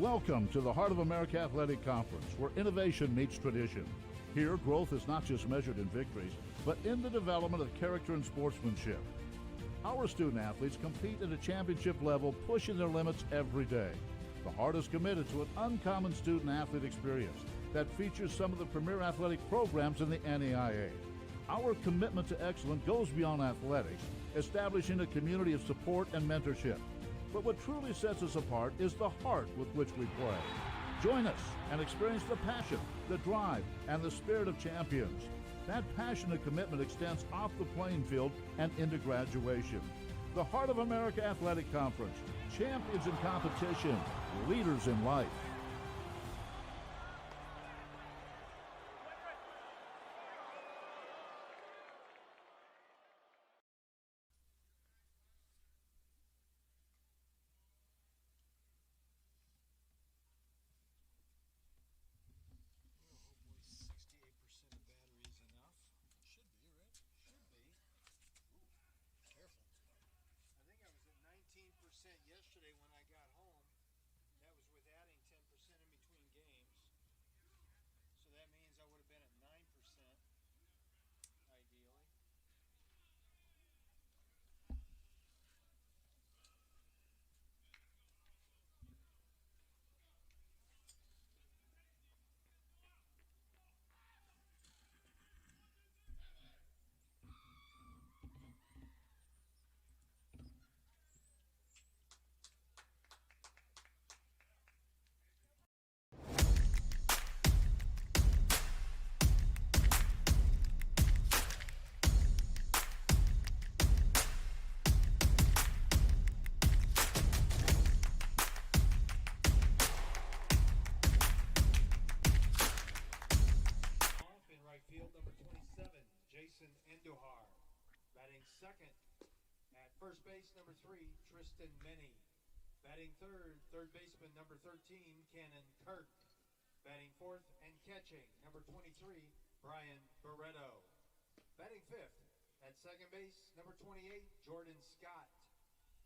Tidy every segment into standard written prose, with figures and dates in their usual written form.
Welcome to the Heart of America Athletic Conference, where innovation meets tradition. Here, growth is not just measured in victories, but in the development of character and sportsmanship. Our student athletes compete at a championship level, pushing their limits every day. The Heart is committed to an uncommon student athlete experience that features some of the premier athletic programs in the NAIA. Our commitment to excellence goes beyond athletics, establishing a community of support and mentorship. But what truly sets us apart is the heart with which we play. Join us and experience the passion, the drive, and the spirit of champions. That passion and commitment extends off the playing field and into graduation. The Heart of America Athletic Conference, champions in competition, leaders in life. Yesterday when I got home, that was with adding 10% in between games. So that means I would have been at 9% ideally. Batting second at first base, number 3, Tristan Menny. Batting third, third baseman, number 13, Cannon Kirk. Batting fourth and catching, number 23, Brian Barreto. Batting fifth at second base, number 28, Jordan Scott.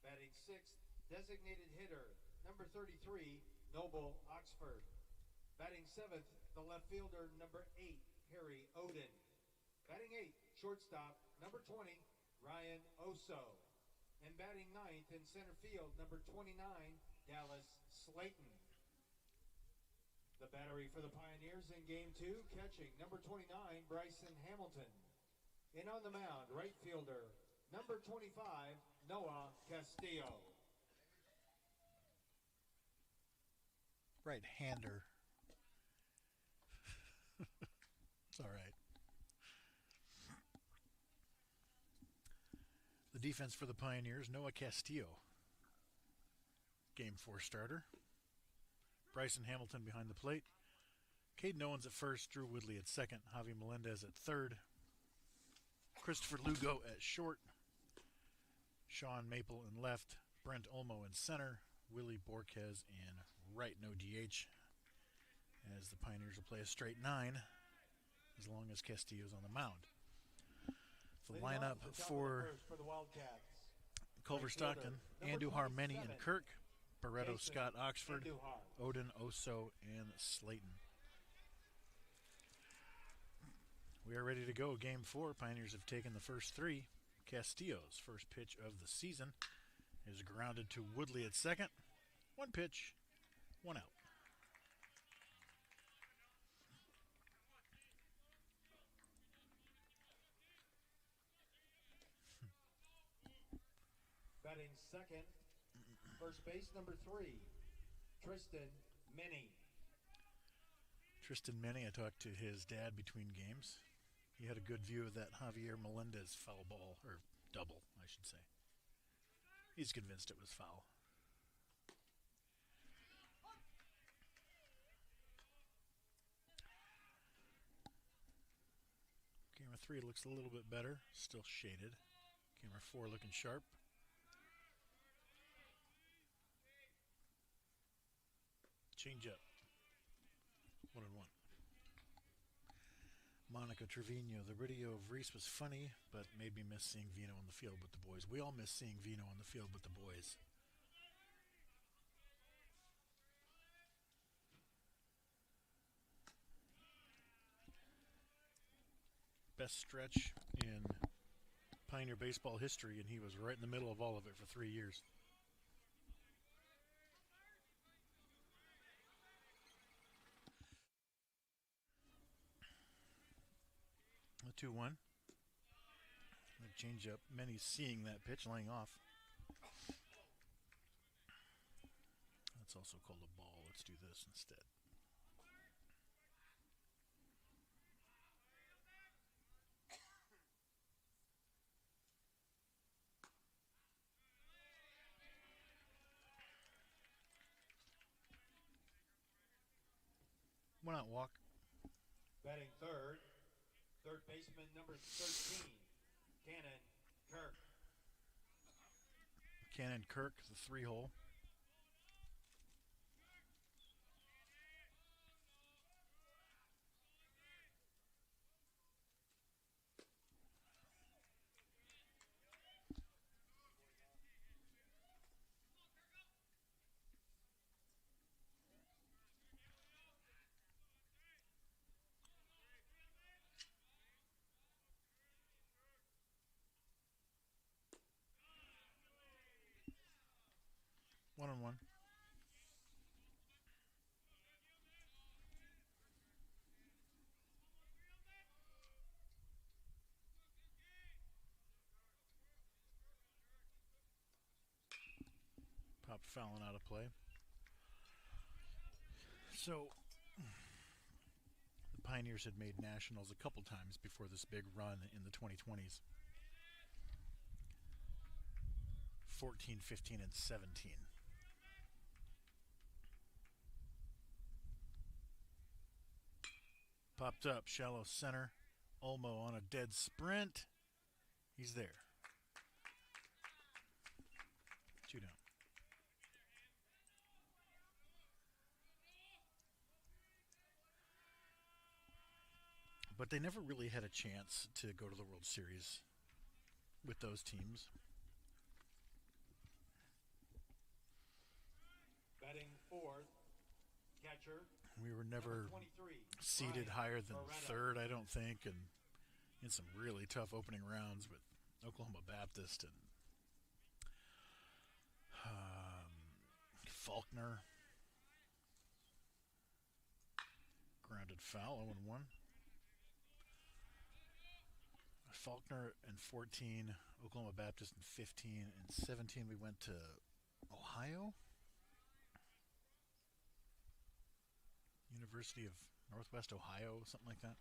Batting sixth, designated hitter, number 33, Noble Oxford. Batting seventh, the left fielder, number 8, Harry Oden. Batting eighth, shortstop, number 20, Ryan Oso. And batting ninth in center field, number 29, Dallas Slayton. The battery for the Pioneers in game 2, catching number 29, Bryson Hamilton. And on the mound, right fielder, number 25, Noah Castillo. Right-hander. It's all right. The defense for the Pioneers, Noah Castillo, Game 4 starter. Bryson Hamilton behind the plate. Caden Owens at first, Drew Woodley at second, Javi Melendez at third, Christopher Lugo at short, Sean Maple in left, Brent Olmo in center, Willie Borquez in right, no DH, as the Pioneers will play a straight 9 as long as Castillo's on the mound. The lineup for the Wildcats: Culver-Stockton, Andujar, Menny, and Kirk, Barreto, Scott, Oxford, Oden, Oso, and Slayton. We are ready to go. Game 4. Pioneers have taken the first 3. Castillo's first pitch of the season is grounded to Woodley at second. 1 pitch, 1 out. Batting second, first base, number 3, Tristan Menny. Tristan Menny, I talked to his dad between games. He had a good view of that Javier Melendez foul ball, or double, I should say. He's convinced it was foul. Camera 3 looks a little bit better, still shaded. Camera 4 looking sharp. Change up. 1-1. Monica Trevino. The video of Reese was funny, but made me miss seeing Vino on the field with the boys. We all miss seeing Vino on the field with the boys. best stretch in Pioneer baseball history, and he was right in the middle of all of it for 3 years. The 2-1. The change up. Many's seeing that pitch, laying off. That's also called a ball. Let's do this instead. One out walk. Batting third baseman number 13, Cannon Kirk. Cannon Kirk, the 3-hole. One on one. Popped Fallon out of play. So the Pioneers had made nationals a couple times before this big run in the 2020s. 14, 15, and 17. Popped up, shallow center. Olmo on a dead sprint. He's there. 2 down. But they never really had a chance to go to the World Series with those teams. Batting fourth, catcher. We were never seeded higher than third, I don't think, and in some really tough opening rounds with Oklahoma Baptist and Faulkner. Grounded foul, 0-1. Faulkner in 14, Oklahoma Baptist in 15, and 17 we went to Ohio? University of Northwest Ohio, something like that.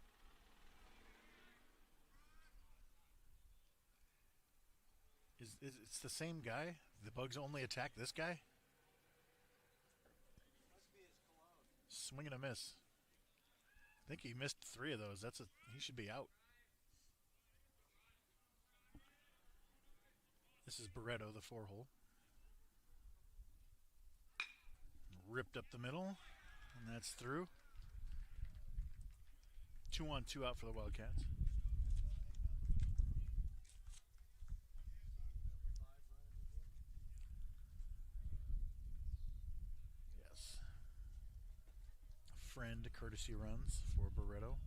It's the same guy? The bugs only attack this guy? Swing and a miss. I think he missed 3 of those. He should be out. This is Barreto, the 4-hole. Ripped up the middle, and that's through. 2-on-2 out for the Wildcats. Yes. Friend courtesy runs for Barreto.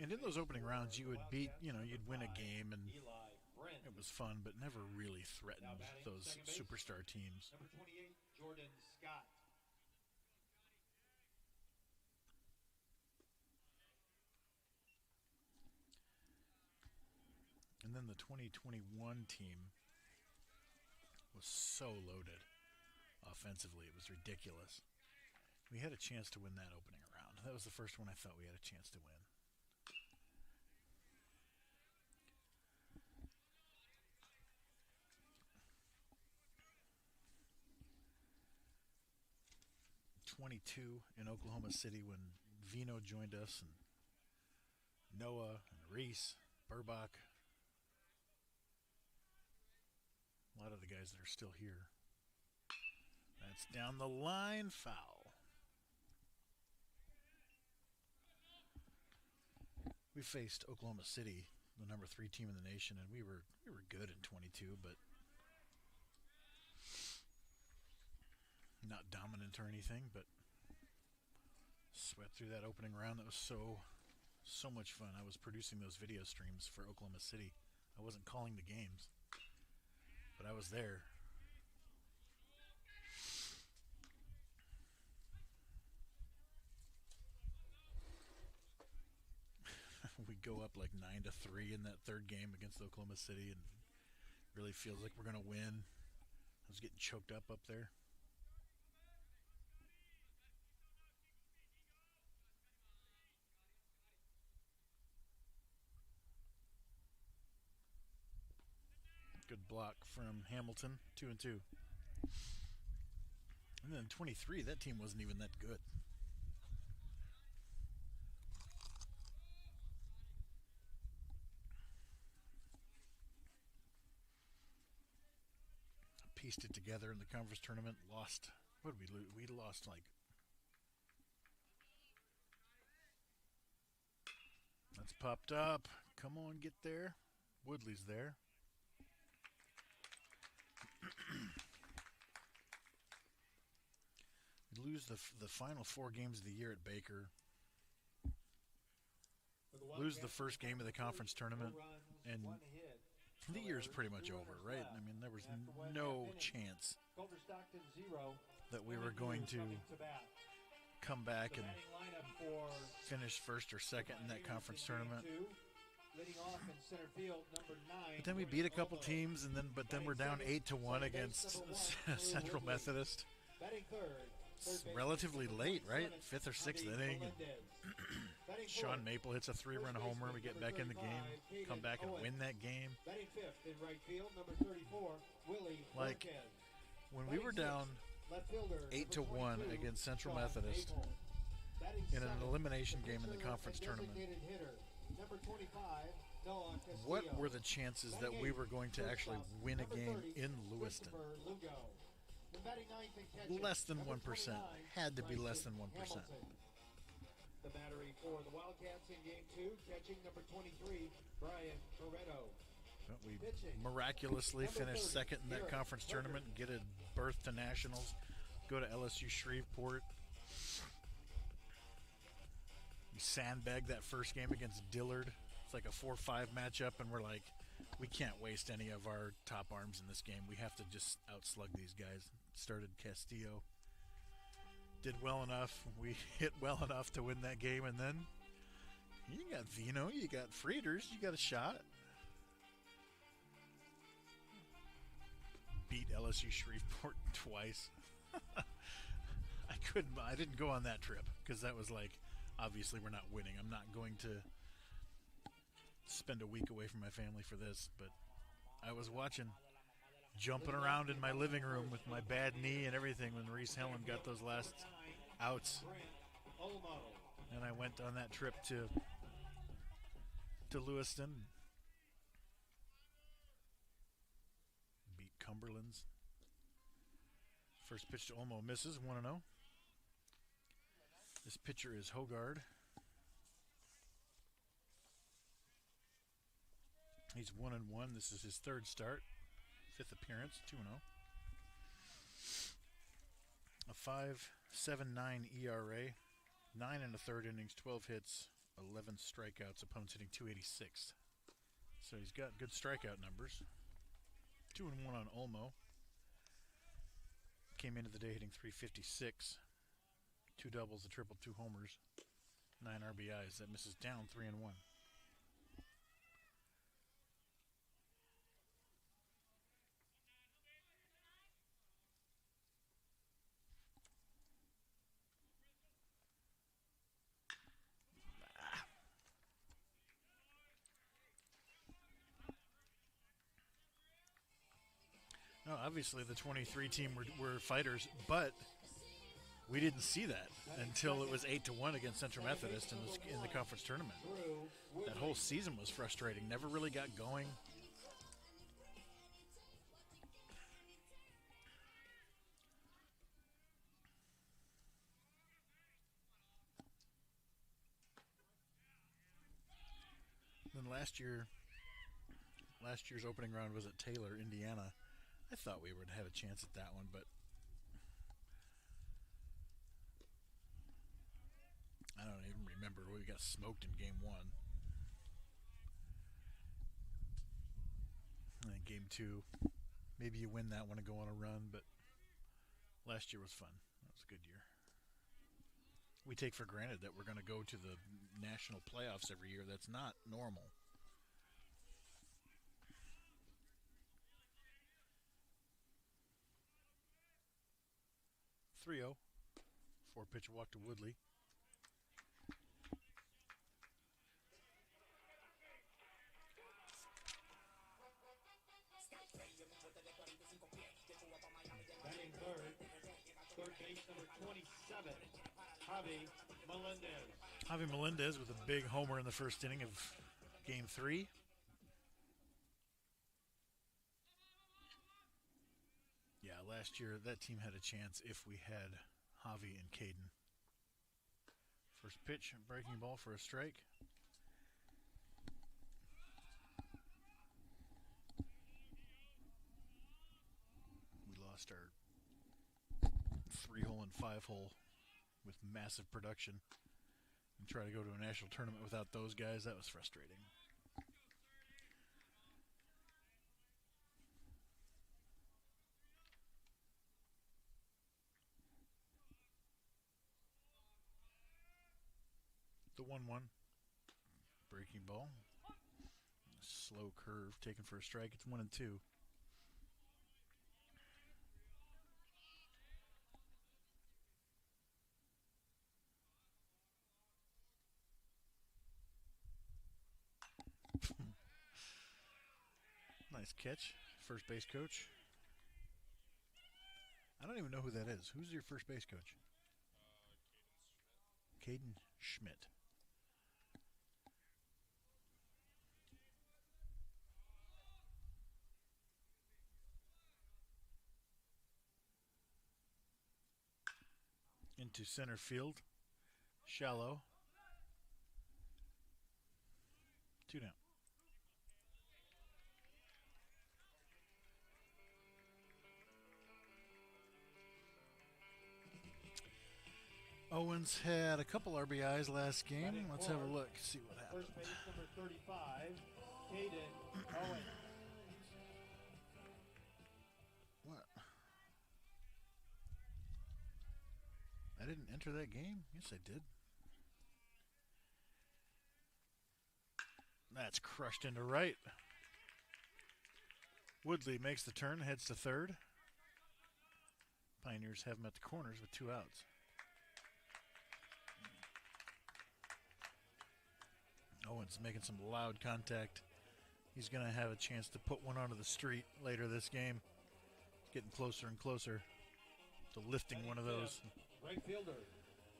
And in those opening rounds, you would beat, you'd win a game, and it was fun, but never really threatened those superstar teams. Number 28, Jordan Scott. And then the 2021 team was so loaded offensively. It was ridiculous. We had a chance to win that opening round. That was the first one I thought we had a chance to win. '22 in Oklahoma City when Vino joined us, and Noah and Reese, Burbach. A lot of the guys that are still here. That's down the line, foul. We faced Oklahoma City, the number 3 team in the nation, and we were good in '22, but not tournament or anything, but swept through that opening round. That was so much fun. I was producing those video streams for Oklahoma City. I wasn't calling the games, but I was there. We go up like 9-3 in that third game against Oklahoma City, and really feels like we're gonna win. I was getting choked up there. Good block from Hamilton, 2-2. And then 23, that team wasn't even that good. Pieced it together in the conference tournament. Lost. What did we lose? We lost like. That's popped up. Come on, get there. Woodley's there. We lose the final 4 games of the year at Baker. Lose the first game of the conference tournament, and the year's pretty much over, right? I mean, there was no chance that we were going to come back and finish first or second in that conference tournament. But then we beat a couple teams, and then we're down 8-1 against Central Methodist. It's relatively late, right? 5th or 6th inning. Sean Maple hits a 3-run homer. We get back in the game, come back and win that game. Like, when we were down 8-1 against Central Methodist in an elimination game in the conference tournament, what were the chances that we were going to actually win a game in Lewiston? Less than 1%. Had to be less than 1%. The battery for the Wildcats in game 2, catching number 23, Brian Toretto. But we miraculously finished second in that conference tournament and get a berth to nationals. Go to LSU Shreveport. We sandbagged that first game against Dillard. It's like a 4-5 matchup, and we're like, we can't waste any of our top arms in this game. We have to just outslug these guys. Started Castillo. Did well enough. We hit well enough to win that game, and then you got Vino, you got Frieders, you got a shot. Beat LSU Shreveport twice. I didn't go on that trip because that was like, obviously we're not winning. I'm not going to spend a week away from my family for this, but I was watching, jumping around in my living room with my bad knee and everything when Reese Helen got those last outs. And I went on that trip to Lewiston. Beat Cumberland's. First pitch to Olmo misses, 1-0. This pitcher is Hogard. He's 1-1. This is his third start. 5th appearance, 2-0. A 5.79 ERA, 9 1/3 innings, 12 hits, 11 strikeouts. Opponent's hitting 286. So he's got good strikeout numbers. 2-1 on Olmo. Came into the day hitting 356. 2 doubles, a triple, 2 homers, 9 RBIs. That misses down 3-1. No, obviously the 23 team were fighters, but we didn't see that until it was 8-1 against Central Methodist in the conference tournament. That whole season was frustrating. Never really got going. Then last year's opening round was at Taylor, Indiana. I thought we would have a chance at that one, but we got smoked in game 1. And then game 2, maybe you win that one and go on a run, but last year was fun. That was a good year. We take for granted that we're going to go to the national playoffs every year. That's not normal. (3-0). 4-pitch walk to Woodley. Batting third base number 27, Javi Melendez. Javi Melendez with a big homer in the first inning of game 3. Yeah, last year that team had a chance if we had Javi and Caden. First pitch, breaking ball for a strike. We lost our 3-hole and 5-hole with massive production. And try to go to a national tournament without those guys, that was frustrating. The 1-1. Breaking ball. Slow curve taken for a strike. It's 1-2. Nice catch, first base coach. I don't even know who that is. Who's your first base coach? Caden Schmidt. Into center field. Shallow. 2 down. Owens had a couple RBIs last game. Let's have a look, see what happened. First base number 35, Caden Owens. What? I didn't enter that game? Yes, I did. That's crushed into right. Woodley makes the turn, heads to third. Pioneers have him at the corners with 2 outs. Owens making some loud contact. He's going to have a chance to put one onto the street later this game. Getting closer and closer to lifting one of those. Right fielder,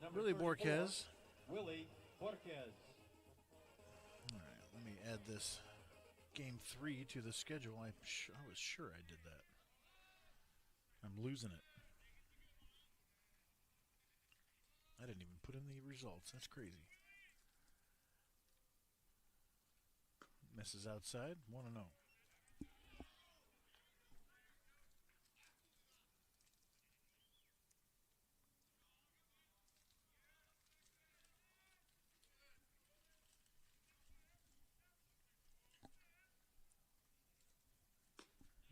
number Willie 34, Borquez. Willie Borquez. All right, let me add this game 3 to the schedule. I was sure I did that. I'm losing it. I didn't even put in the results. That's crazy. Misses outside, 1-0.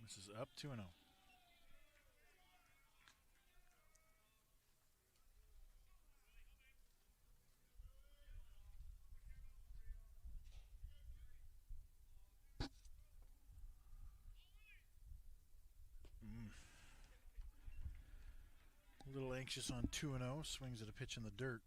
Misses up, 2-0. A little anxious on 2-0. Swings at a pitch in the dirt.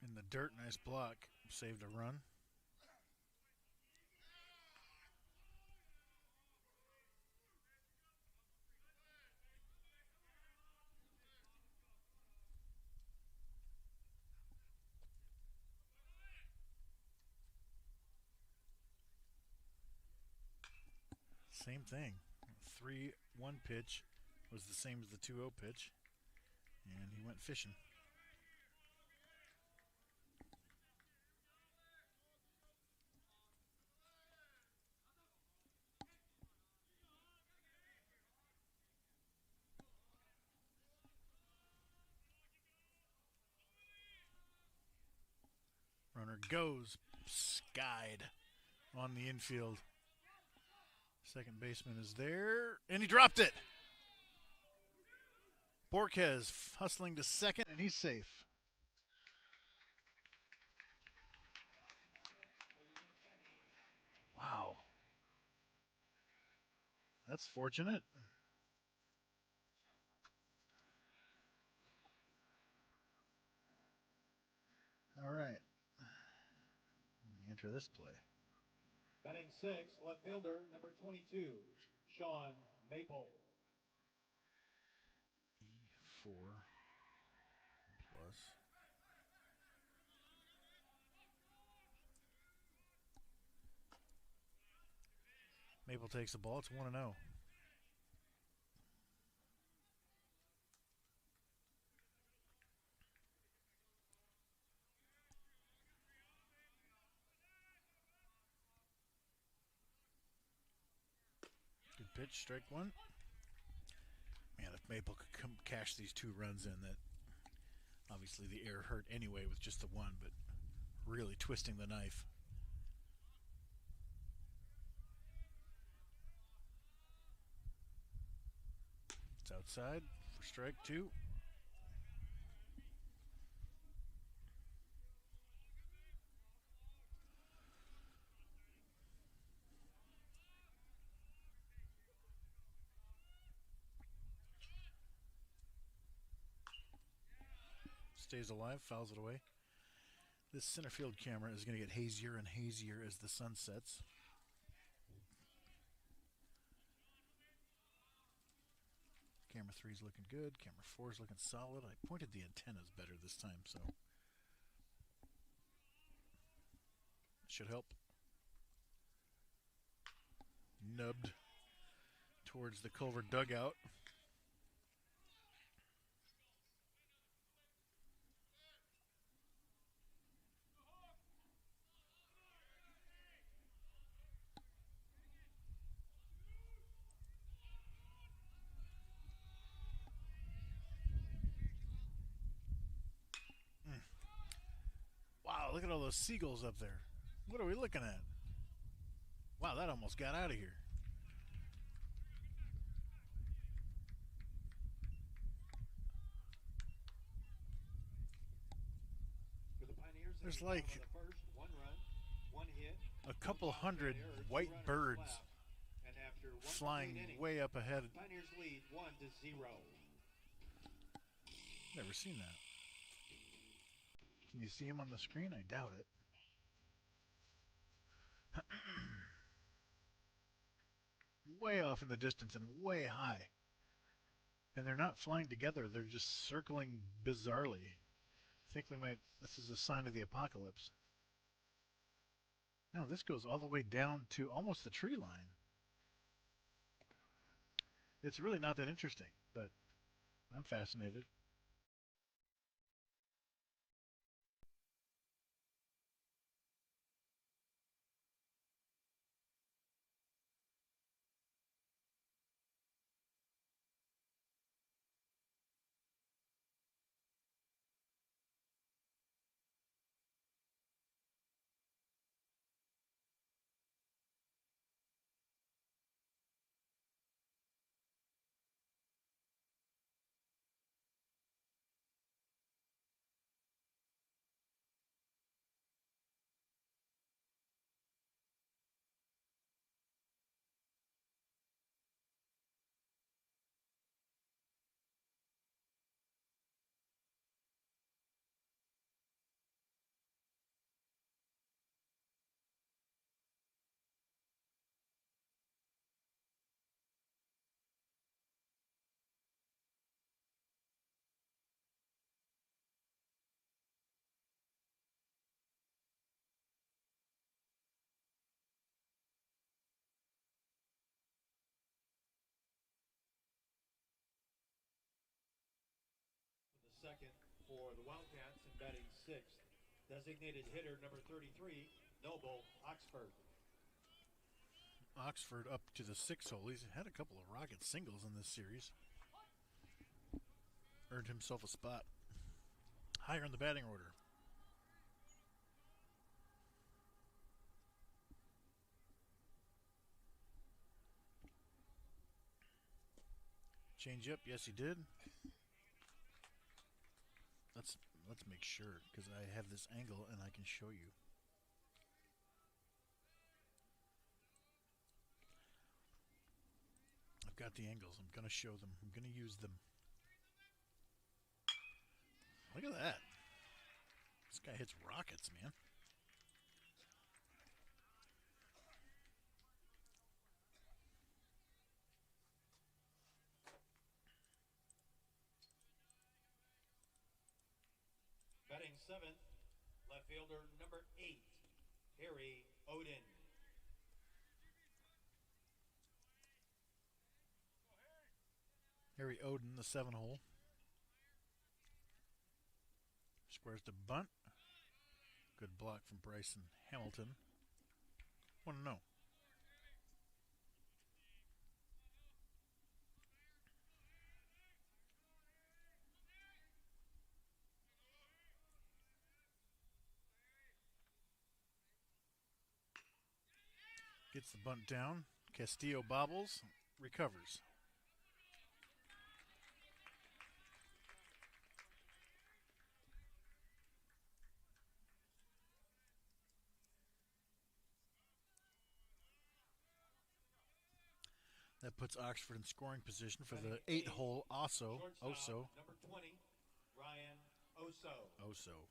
In the dirt, nice block. Saved a run. Same thing. 3-1 pitch was the same as the 2-0 pitch, and he went fishing. corner goes. Skied on the infield. Second baseman is there, and he dropped it. Borquez hustling to second, and he's safe. Wow. That's fortunate. All right. Let me enter this play. Batting sixth, left fielder, number 22, Sean Maple. E4 plus. Maple takes the ball. It's 1-0. Good pitch, strike one. Man, if Maple could cash these 2 runs in, that obviously the error hurt anyway with just the one, but really twisting the knife. It's outside for strike 2. Stays alive, fouls it away. This center field camera is going to get hazier and hazier as the sun sets. Camera 3 is looking good. Camera 4 is looking solid. I pointed the antennas better this time, so it should help. Nubbed towards the Culver dugout. Wow, look at all those seagulls up there. What are we looking at? Wow, that almost got out of here. For the Pioneers, There's like the first, 1 run, 1 hit, a couple hundred white birds and after one flying complete inning, way up ahead. Pioneers lead 1-0. Never seen that. Can you see him on the screen? I doubt it. Way off in the distance and way high. And they're not flying together, they're just circling bizarrely. I think this is a sign of the apocalypse. No, this goes all the way down to almost the tree line. It's really not that interesting, but I'm fascinated. Second for the Wildcats and batting sixth, designated hitter number 33, Noble Oxford. Oxford up to the 6th hole. He's had a couple of rocket singles in this series. Earned himself a spot higher in the batting order. Change up. Yes, he did. Let's make sure, because I have this angle and I can show you. I've got the angles. I'm going to show them. I'm going to use them. Look at that. This guy hits rockets, man. Batting seventh, left fielder number 8, Harry Odin. Harry Odin, the 7-hole. Squares to bunt. Good block from Bryson Hamilton. 1-0. Gets the bunt down. Castillo bobbles, recovers. That puts Oxford in scoring position for the 8-hole Oso. Number 20, Ryan Oso.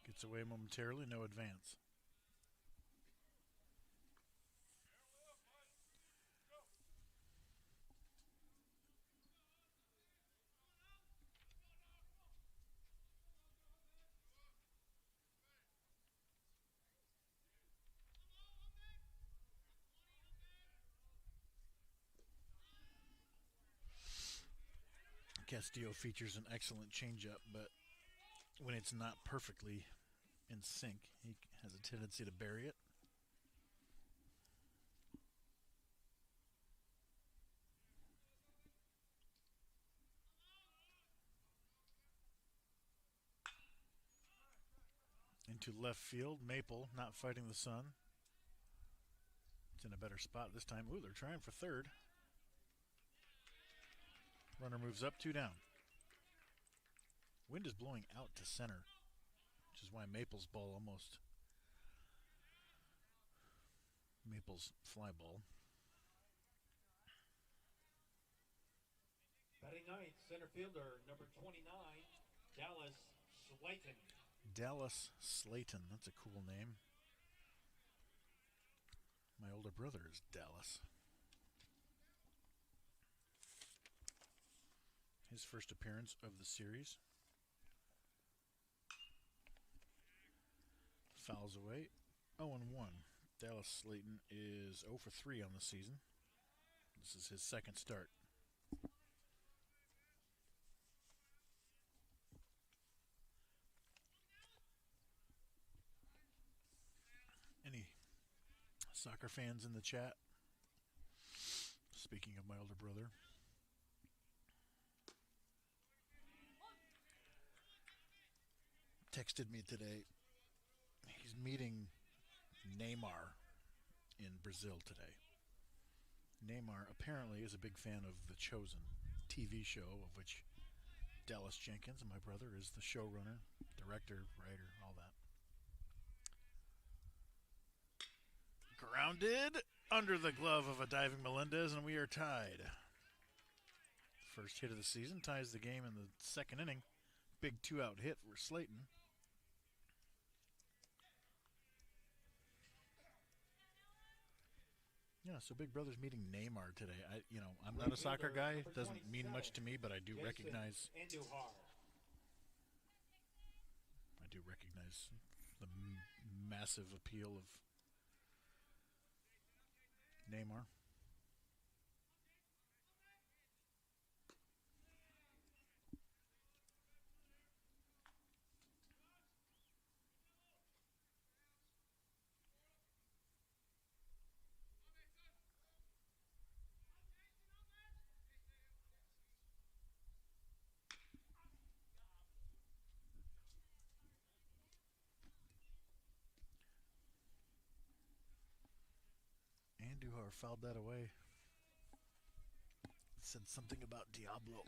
Gets away momentarily, no advance. Castillo features an excellent changeup, but when it's not perfectly in sync, he has a tendency to bury it. Into left field, Maple not fighting the sun. It's in a better spot this time. Ooh, they're trying for third. Runner moves up, 2 down. Wind is blowing out to center, which is why Maple's ball almost... Maple's fly ball. Batting ninth, center fielder number 29, Dallas Slayton. Dallas Slayton, that's a cool name. My older brother is Dallas. His first appearance of the series. Fouls away. 0-1. Dallas Slayton is 0 for 3 on the season. This is his second start. Any soccer fans in the chat? Speaking of my older brother. Texted me today. He's meeting Neymar in Brazil today. Neymar apparently is a big fan of The Chosen TV show, of which Dallas Jenkins, my brother, is the showrunner, director, writer, all that. Grounded under the glove of a diving Melendez, and we are tied. First hit of the season ties the game in the second inning. Big 2-out hit for Slayton. Yeah, so Big Brother's meeting Neymar today. I'm not a soccer guy. It doesn't mean much to me, but I do recognize the massive appeal of Neymar. Andujar fouled that away. It said something about Diablo.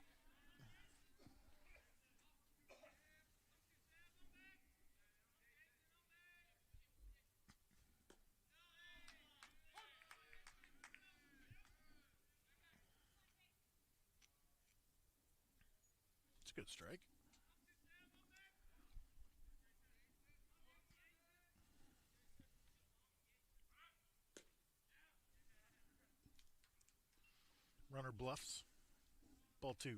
It's a good strike. Runner bluffs. Ball 2.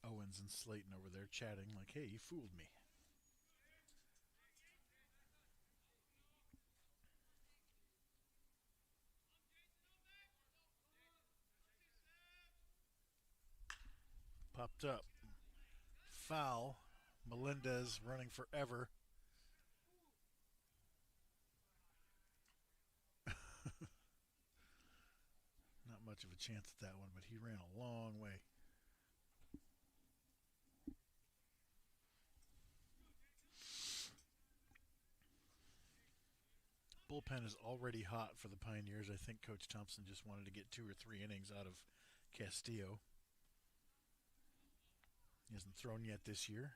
Owens and Slayton over there chatting like, hey, you fooled me. Popped up. Foul. Melendez running forever. Not much of a chance at that one, but he ran a long way. Bullpen is already hot for the Pioneers. I think Coach Thompson just wanted to get 2 or 3 innings out of Castillo. He hasn't thrown yet this year.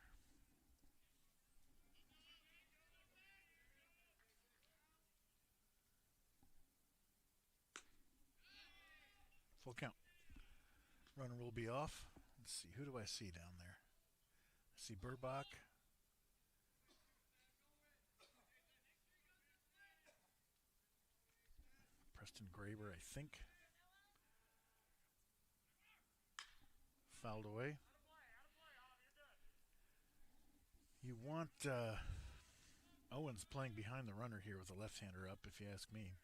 Full count. Runner will be off. Let's see. Who do I see down there? I see Burbach. Preston Graber, I think. Fouled away. You want Owens playing behind the runner here with a left-hander up, if you ask me.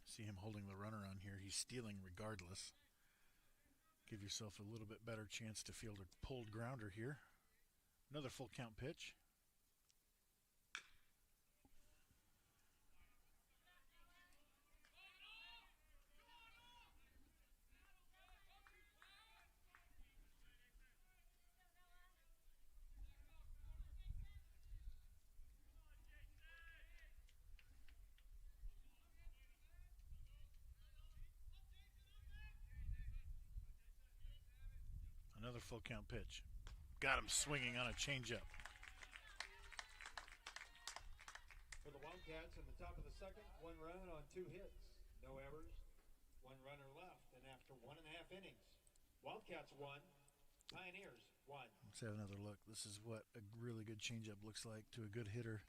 See him holding the runner on here. He's stealing regardless. Give yourself a little bit better chance to field a pulled grounder here. Another full count pitch. Another full count pitch. Got him swinging on a changeup. For the Wildcats in the top of the second, 1 run on 2 hits. No errors, 1 runner left. And after 1.5 innings, Wildcats 1, Pioneers 1. Let's have another look. This is what a really good changeup looks like to a good hitter.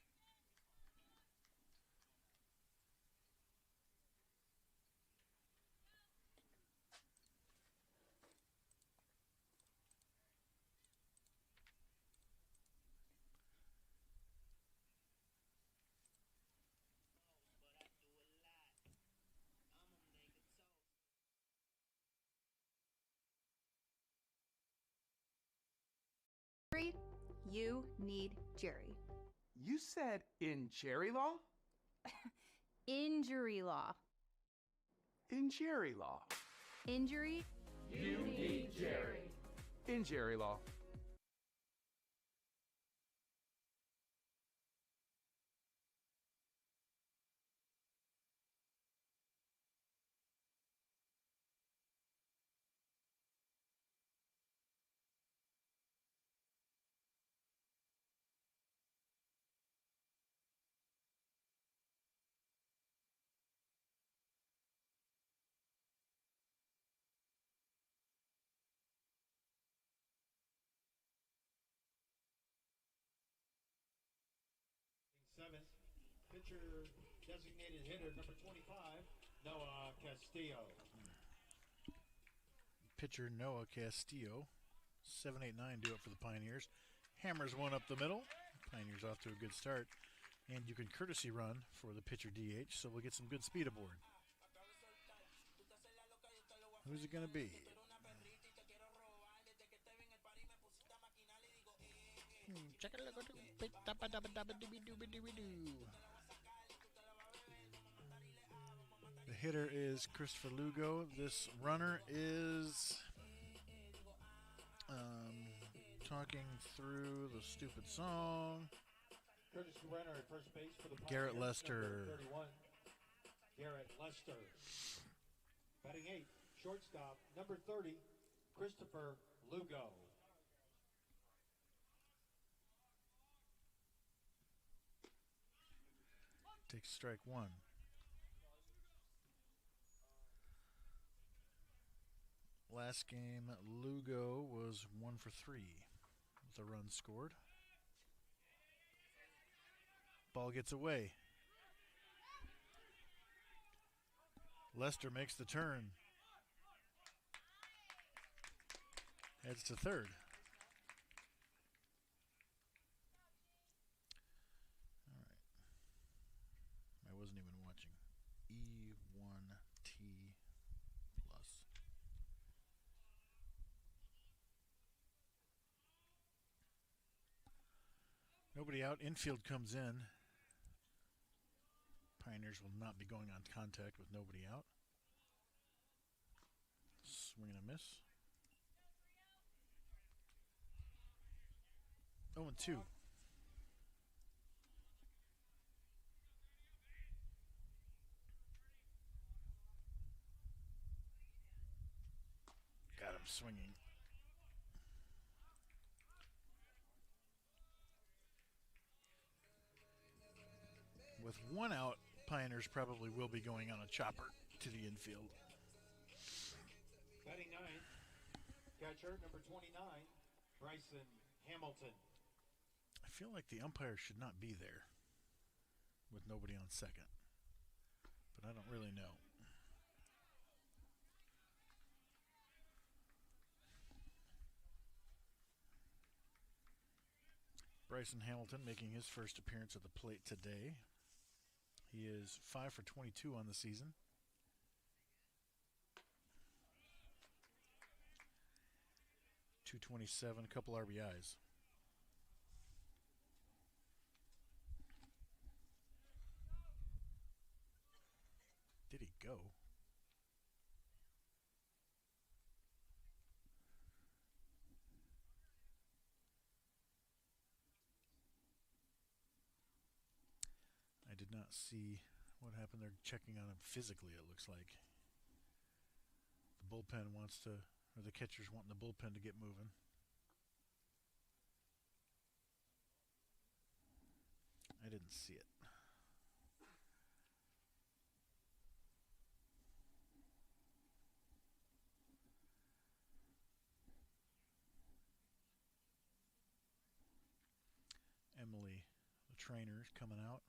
You need Jerry. You said in Jerry law? Injury law. In Jerry law. Injury? You need Jerry. In Jerry law. Seventh, pitcher designated hitter number 25, Noah Castillo. Pitcher Noah Castillo. 7-8-9 do it for the Pioneers. Hammers one up the middle. Pioneers off to a good start. And you can courtesy run for the pitcher DH, so we'll get some good speed aboard. Who's it going to be? The hitter is Christopher Lugo. This runner is talking through the stupid song. Curtis Renner at first base for the Garrett Pioneers, Lester. number 31. Garrett Lester. Batting 8th, shortstop, number 30, Christopher Lugo. Takes strike one. Last game, Lugo was 1 for 3 with a run scored. Ball gets away. Lester makes the turn. Heads to third. All right. I wasn't even watching. E1T plus. Nobody out. Infield comes in. Pioneers will not be going on contact with nobody out. Swing and a miss. 0-2. Got him swinging. With one out, Pioneers probably will be going on a chopper to the infield. Batting 9th, catcher, number 29, Bryson Hamilton. I feel like the umpire should not be there with nobody on second, but I don't really know. Bryson Hamilton making his first appearance at the plate today. He is 5 for 22 on the season. .227, a couple RBIs. Did he go? I did not see what happened. They're checking on him physically, it looks like. The bullpen wants to, or the catcher's wanting the bullpen to get moving. I didn't see it. Emily, the trainer, is coming out.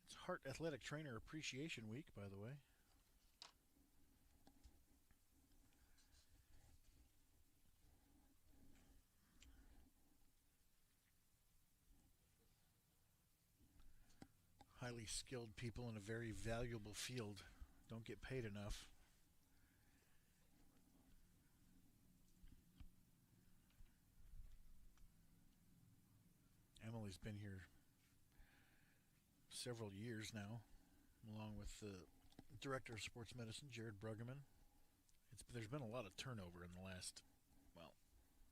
It's Heart Athletic Trainer Appreciation Week, by the way. Highly skilled people in a very valuable field don't get paid enough. Emily's been here several years now, along with the director of sports medicine, Jared Bruggeman. There's been a lot of turnover in the last, well,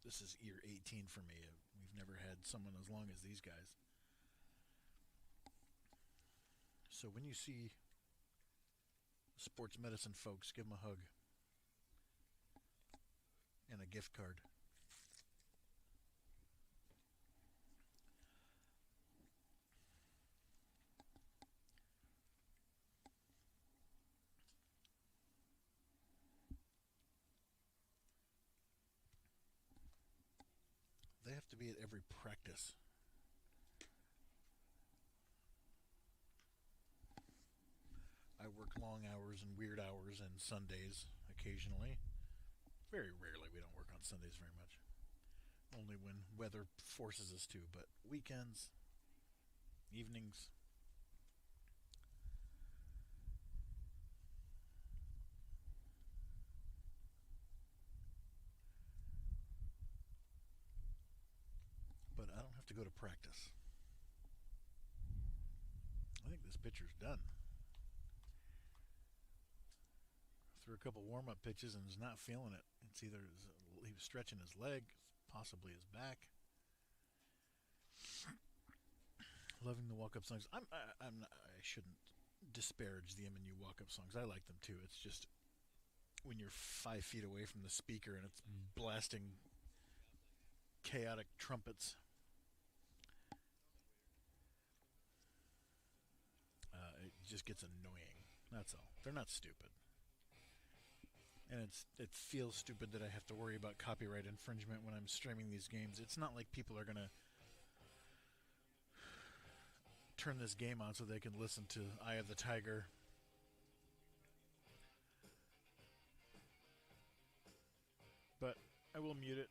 this is year 18 for me. We've never had someone as long as these guys. So when you see sports medicine folks, give them a hug and a gift card. They have to be at every practice. I work long hours and weird hours and Sundays occasionally. Very rarely we don't work on Sundays very much. Only when weather forces us to, but weekends, evenings. But I don't have to go to practice. this pitcher's done. Threw a couple warm-up pitches and is not feeling it. It's either he was stretching his leg, possibly his back. Loving the walk-up songs. I shouldn't disparage the MNU walk-up songs. I like them too. It's just when you're 5 feet away from the speaker and it's blasting chaotic trumpets. It just gets annoying. That's all. They're not stupid. And it feels stupid that I have to worry about copyright infringement when I'm streaming these games. It's not like people are going to turn this game on so they can listen to Eye of the Tiger. But I will mute it.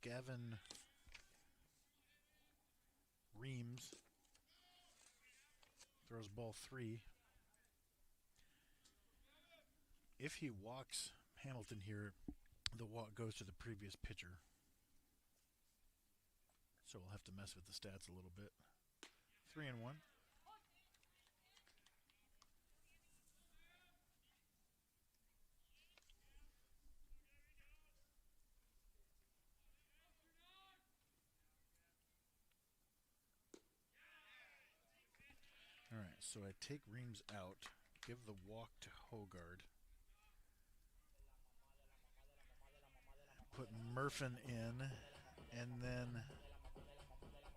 Gavin Reams throws ball 3. If he walks Hamilton here, the walk goes to the previous pitcher. So we'll have to mess with the stats a little bit. 3-1. All right, so I take Reams out, give the walk to Hogard, put Murfin in, and then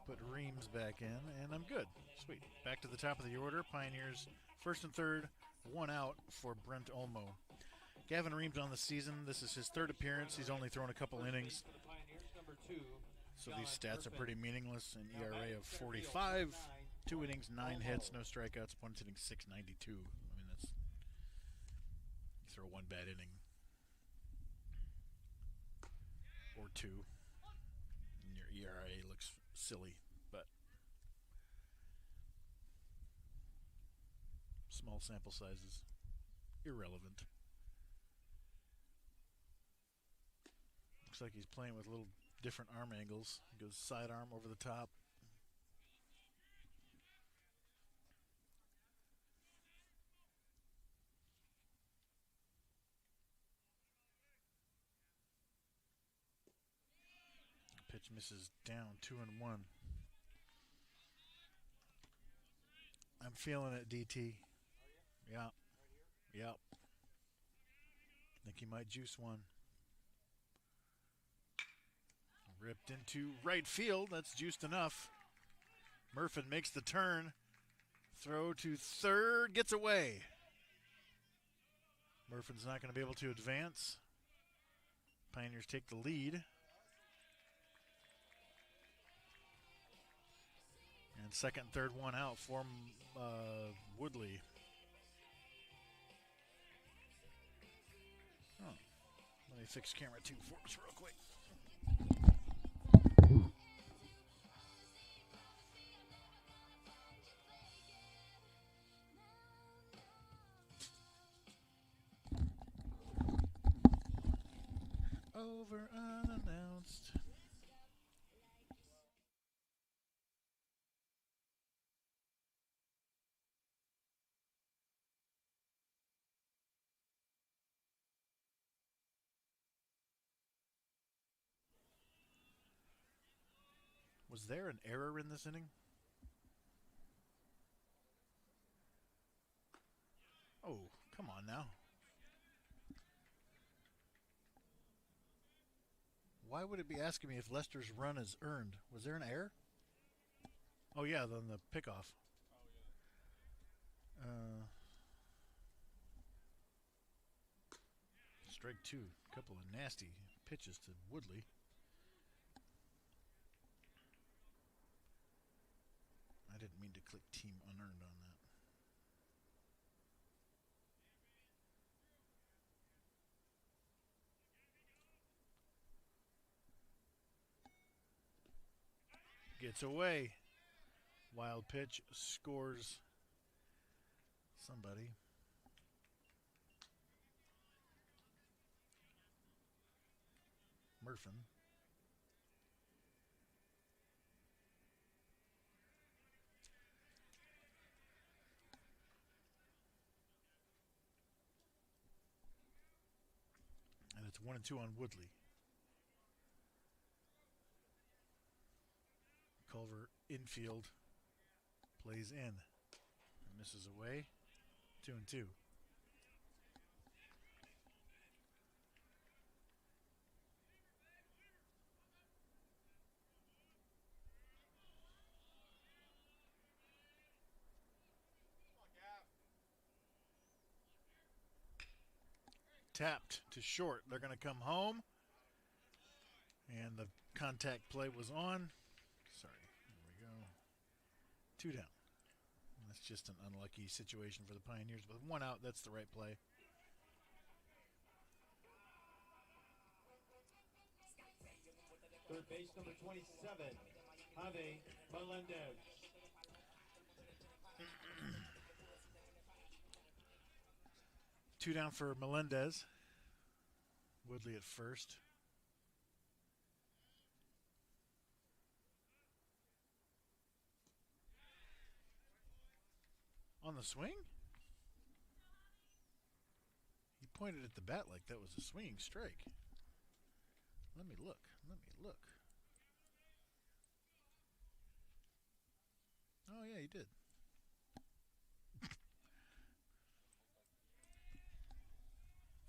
put Reams back in, and I'm good. Sweet. Back to the top of the order. Pioneers first and third, 1 out for Brent Olmo. Gavin Reams on the season. This is his 3rd appearance. He's only thrown a couple innings. So these stats are pretty meaningless. An ERA of 45, 2 innings, 9 hits, no strikeouts. Opponent's hitting .692. I mean, that's, you throw one bad inning or 2, and your ERA looks silly, but small sample sizes. irrelevant. Looks like he's playing with little different arm angles. He goes sidearm over the top. Pitch misses down 2-1. I'm feeling it, DT. Yeah. Yep. Think he might juice one. Ripped into right field. That's juiced enough. Murphin makes the turn. Throw to third. Gets away. Murphin's not going to be able to advance. Pioneers take the lead. And second and third one out for Woodley. Oh, let me fix camera 2 for us real quick. Over unannounced. Was there an error in this inning? Oh, come on now. Why would it be asking me if Lester's run is earned? Was there an error? Oh, yeah, then the pickoff. Strike 2. A couple of nasty pitches to Woodley. I didn't mean to click team unearned on that. Gets away. Wild pitch, scores somebody. Murphin. And it's 1-2 on Woodley. Culver infield, plays in, misses away, 2-2. Tapped to short. They're going to come home. And the contact play was on. Sorry, here we go. 2 down. That's just an unlucky situation for the Pioneers. With 1 out, that's the right play. Third base number 27, Javi Melendez. Two down for Melendez. Woodley at first. On the swing? He pointed at the bat like that was a swinging strike. Let me look. Oh, yeah, he did.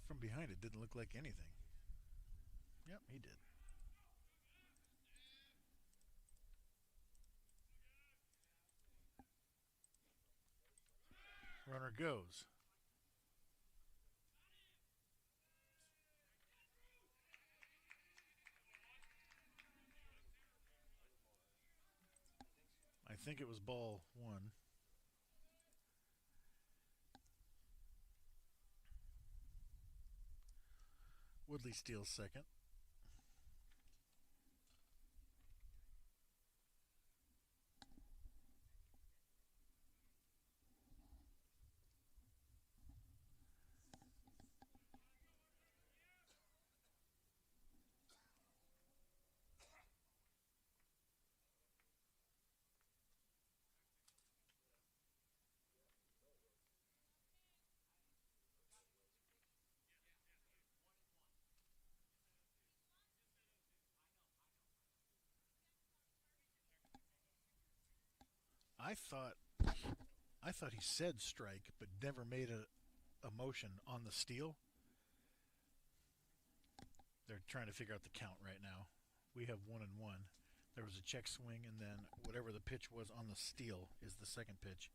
From behind, it didn't look like anything. Yep, he did. Runner goes. I think it was ball 1. Woodley steals second. I thought he said strike, but never made a motion on the steal. They're trying to figure out the count right now. We have 1-1. There was a check swing, and then whatever the pitch was on the steal is the second pitch.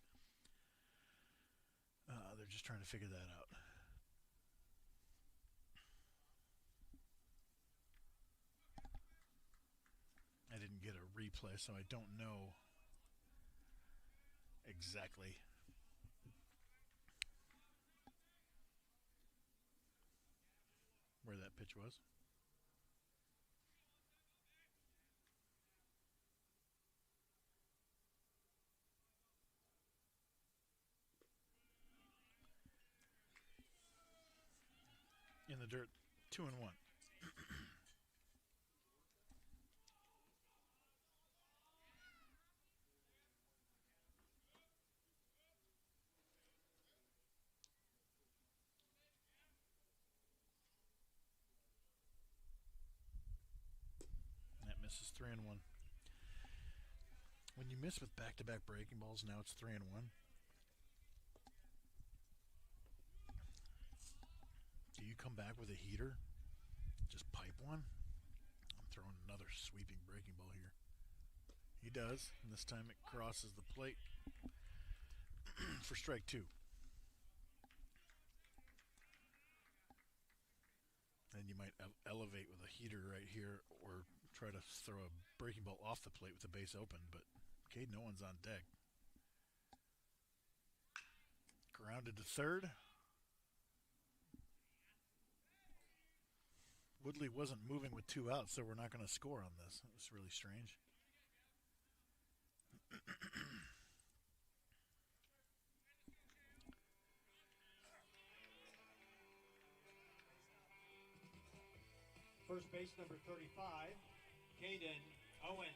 They're just trying to figure that out. I didn't get a replay, so I don't know exactly. Where that pitch was. In the dirt, 2-1. That misses 3-1. When you miss with back-to-back breaking balls, now it's 3-1. Do you come back with a heater? Just pipe one? I'm throwing another sweeping breaking ball here. He does, and this time it crosses the plate for strike 2. Then you might elevate with a heater right here or try to throw a breaking ball off the plate with the base open, but Cade Nolan's on deck. Grounded to third. Woodley wasn't moving with 2 outs, so we're not going to score on this. It was really strange. First base number 35, Caden Owens.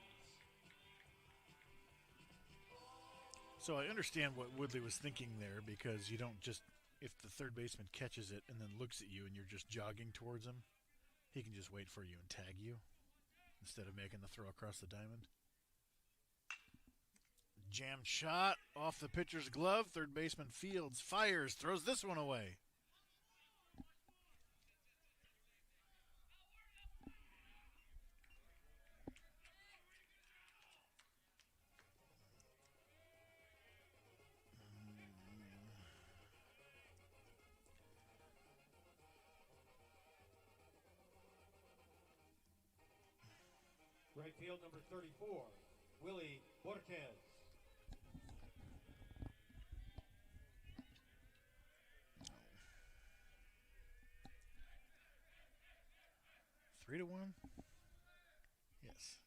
So I understand what Woodley was thinking there, because you don't just, if the third baseman catches it and then looks at you and you're just jogging towards him, he can just wait for you and tag you instead of making the throw across the diamond. Jammed shot off the pitcher's glove. Third baseman Fields fires, throws this one away. Right field number 34, Willie Borquez. No. 3-1? Yes.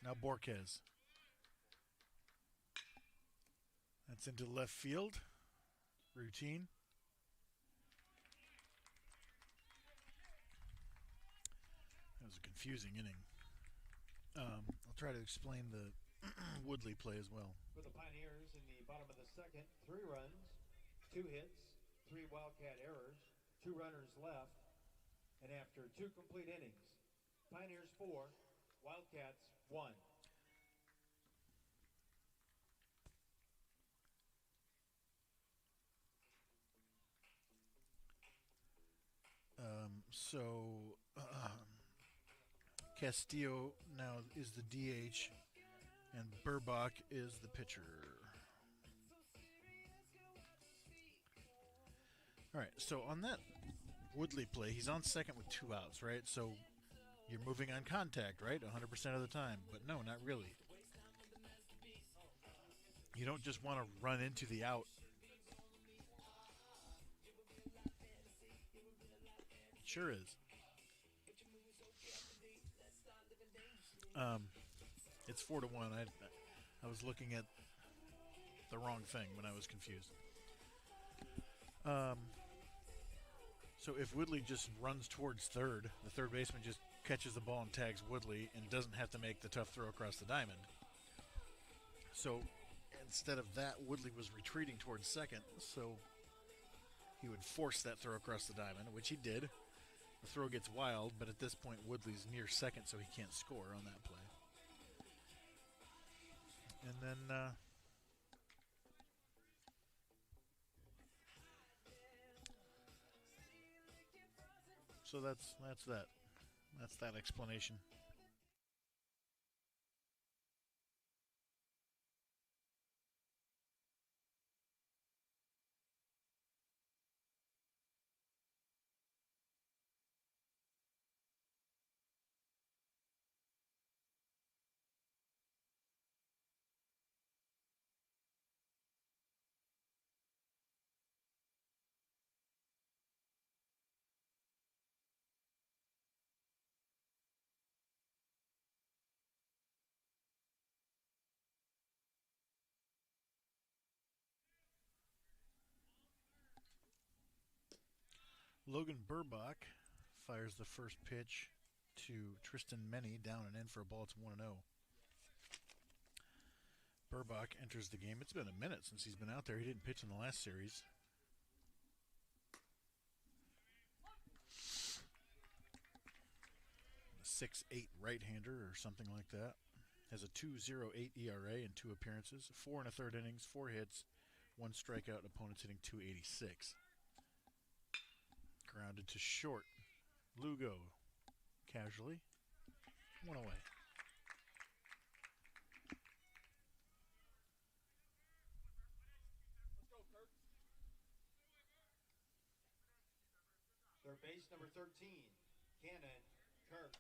Now Borquez. That's into left field. Routine. That was a confusing inning. I'll try to explain the Woodley play as well. For the Pioneers in the bottom of the second, 3 runs, 2 hits, 3 Wildcat errors, 2 runners left, and after 2 complete innings, Pioneers 4, Wildcats 1. Castillo now is the DH, and Burbach is the pitcher. All right, so on that Woodley play, he's on second with 2 outs, right? So you're moving on contact, right? 100% of the time. But no, not really. You don't just want to run into the out. It sure is. It's 4-1. I was looking at the wrong thing when I was confused. So if Woodley just runs towards third, the third baseman just catches the ball and tags Woodley and doesn't have to make the tough throw across the diamond. So instead of that, Woodley was retreating towards second, so he would force that throw across the diamond, which he did. The throw gets wild, but at this point Woodley's near second, so he can't score on that play. And then So that's that. That's that explanation. Logan Burbach fires the first pitch to Tristan Meny, down and in for a ball. It's 1-0. Burbach enters the game. It's been a minute since he's been out there. He didn't pitch in the last series. A 6.8 right-hander or something like that. Has a 2.08 ERA in 2 appearances, 4 1/3 innings, 4 hits, 1 strikeout, and opponents hitting 286. Grounded to short. Lugo casually. 1 away. Third base, number 13, Cannon Kirk.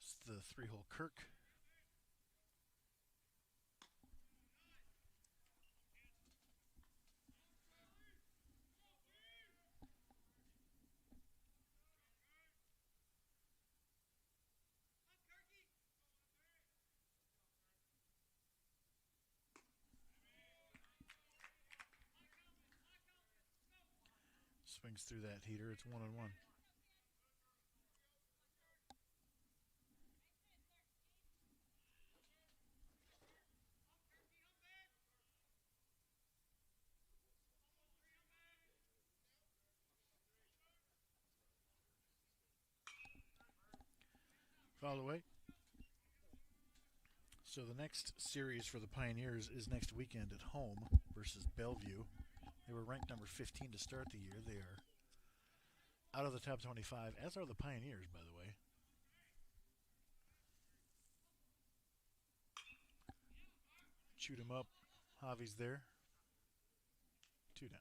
It's the 3-hole Kirk. Swings through that heater. It's 1-1. Foul away. So the next series for the Pioneers is next weekend at home versus Bellevue. They were ranked number 15 to start the year. They are out of the top 25, as are the Pioneers, by the way. Shoot him up. Javi's there. 2 down.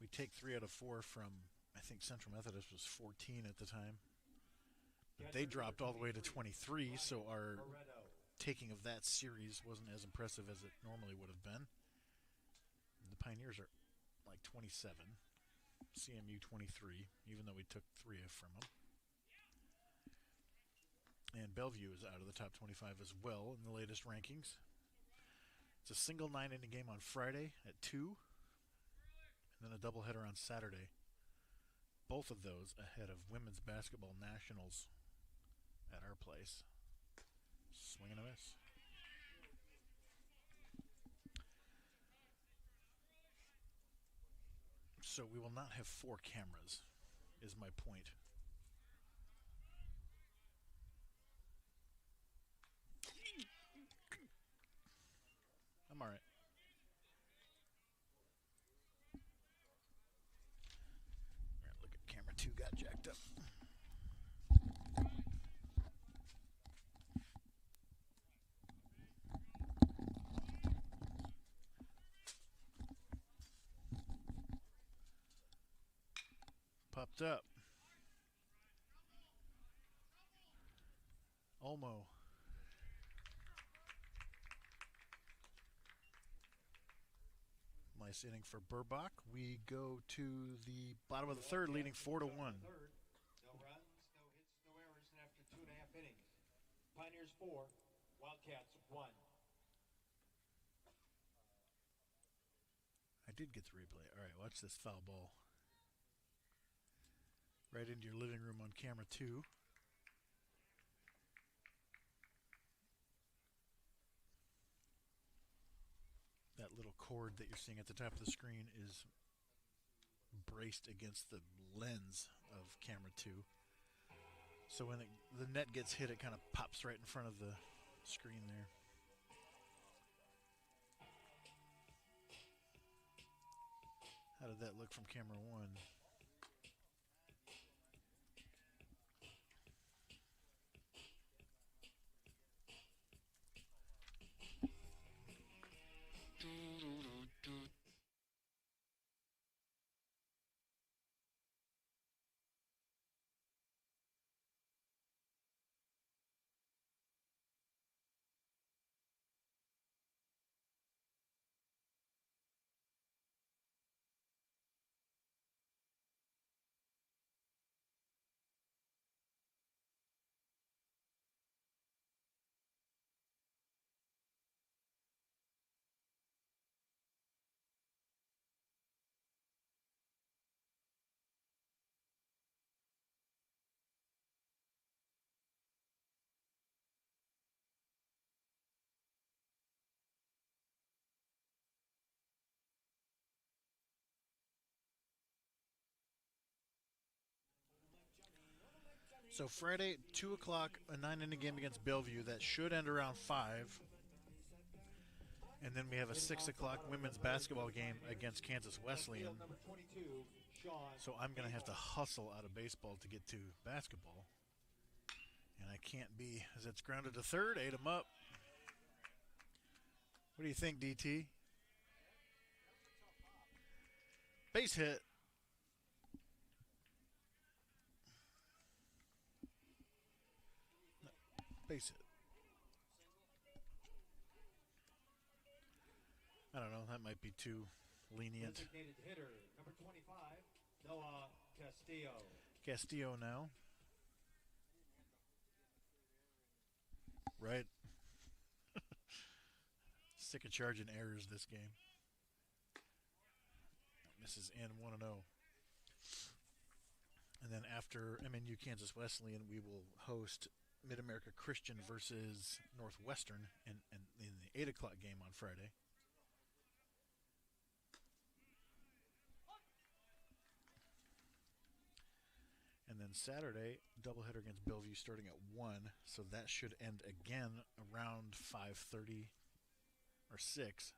We take 3 out of 4 from, I think Central Methodist was 14 at the time. But they dropped all the way to 23, so our taking of that series wasn't as impressive as it normally would have been. The Pioneers are like 27, CMU 23, even though we took 3 from them. And Bellevue is out of the top 25 as well in the latest rankings. It's a single 9-inning game on Friday at 2, and then a doubleheader on Saturday. Both of those ahead of women's basketball nationals at our place. Swing and a miss. So we will not have 4 cameras, is my point. I'm all right. All right, look at camera 2 got jacked up. Popped up. Olmo. Nice inning for Burbach. We go to the bottom of the 3rd, leading 4-1. No runs, no hits, no errors, and after 2.5 innings, Pioneers 4, Wildcats 1. I did get the replay. All right, watch this foul ball. Right into your living room on camera 2. That little cord that you're seeing at the top of the screen is braced against the lens of camera 2. So when the net gets hit, it kind of pops right in front of the screen there. How did that look from camera 1? So Friday, 2 o'clock, a 9-inning game against Bellevue. That should end around 5. And then we have a 6 o'clock women's basketball game against Kansas Wesleyan. So I'm going to have to hustle out of baseball to get to basketball. And I can't be, as it's grounded to third, ate him up. What do you think, DT? Base hit. Base hit. I don't know. That might be too lenient. Designated hitter, number 25, Noah Castillo. Castillo now. Right. Sick of charging errors this game. Misses in 1-0. And then after MNU Kansas Wesleyan, we will host Mid-America Christian versus Northwestern in the 8 o'clock game on Friday. And then Saturday, doubleheader against Bellevue starting at 1. So that should end again around 5:30 or 6.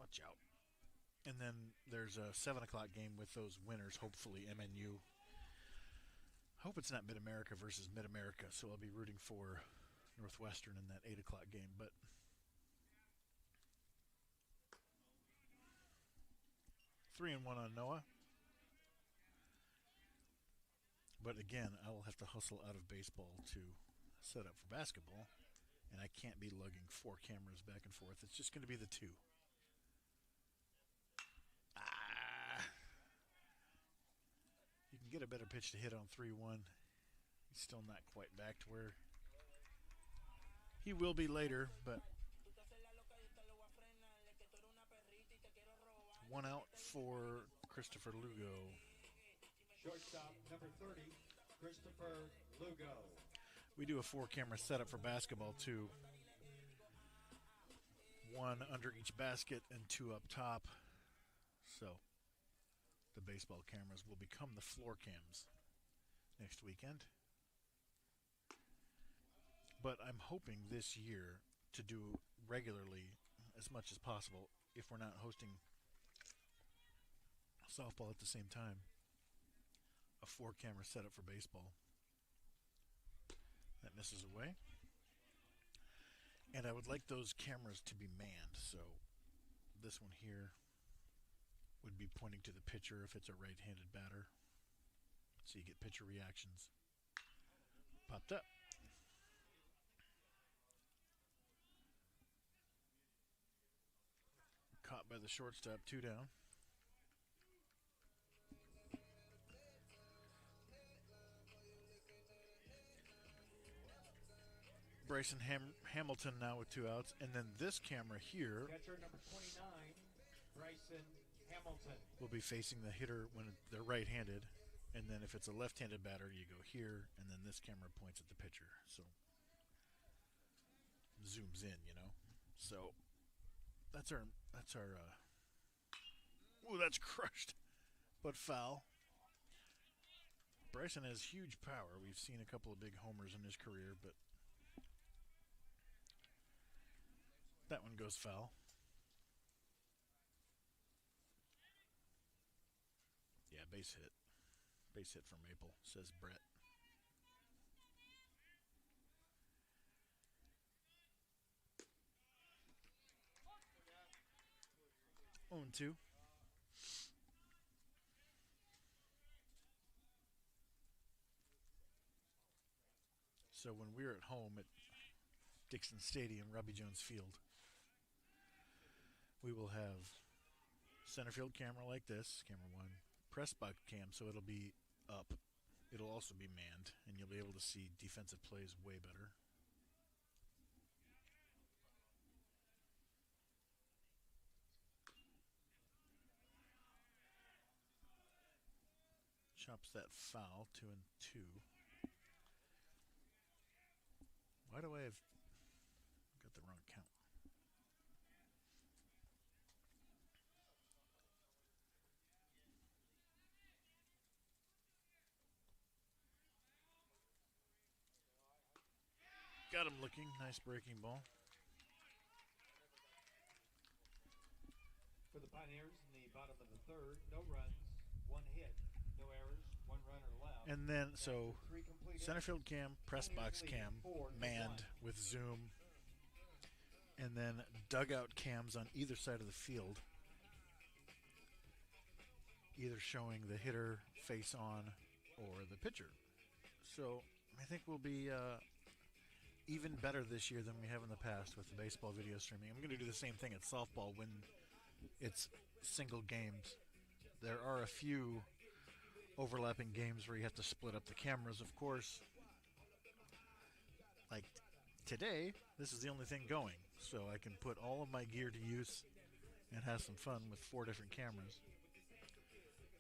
Watch out. And then there's a 7 o'clock game with those winners, hopefully MNU. Hope it's not Mid-America versus Mid-America, so I'll be rooting for Northwestern in that 8 o'clock game. But 3-1 on Noah. But again, I will have to hustle out of baseball to set up for basketball, and I can't be lugging 4 cameras back and forth. It's just going to be the 2. You can get a better pitch to hit on 3-1. He's still not quite back to where he will be later, but 1 out for Christopher Lugo. Shortstop, number 30, Christopher Lugo. We do a 4-camera setup for basketball, too. 1 under each basket and 2 up top. So the baseball cameras will become the floor cams next weekend. But I'm hoping this year to do regularly, as much as possible, if we're not hosting softball at the same time, a 4-camera setup for baseball. That misses away. And I would like those cameras to be manned, so this one here would be pointing to the pitcher if it's a right-handed batter. So you get pitcher reactions. Popped up. Caught by the shortstop, 2 down. Bryson Hamilton now with 2 outs. And then this camera here Catcher number 29, Bryson Hamilton. will be facing the hitter when they're right-handed. And then if it's a left-handed batter, you go here. And then this camera points at the pitcher. So zooms in, you know. So that's our Ooh, that's crushed, but foul. Bryson has huge power. We've seen a couple of big homers in his career, but that one goes foul. Yeah, base hit. Base hit for Maple, says Brett. 0-2. So when we're at home at Dixon Stadium, Robbie Jones Field, we will have center field camera like this, camera 1, press box cam, so it'll be up. It'll also be manned, and you'll be able to see defensive plays way better. Chops that foul, 2-2. Why do I have got the wrong count? Got him looking. Nice breaking ball. For the Pioneers in the bottom of the third, no runs, 1 hit, no errors, 1 runner left. And then, so After 3 complete center innings, field cam, press box Pioneers lead cam, 4-1. manned with zoom, and then dugout cams on either side of the field, either showing the hitter face on or the pitcher. So I think we'll be even better this year than we have in the past with the baseball video streaming. I'm going to do the same thing at softball when it's single games. There are a few overlapping games where you have to split up the cameras, of course. Like today, this is the only thing going, so I can put all of my gear to use and have some fun with 4 different cameras.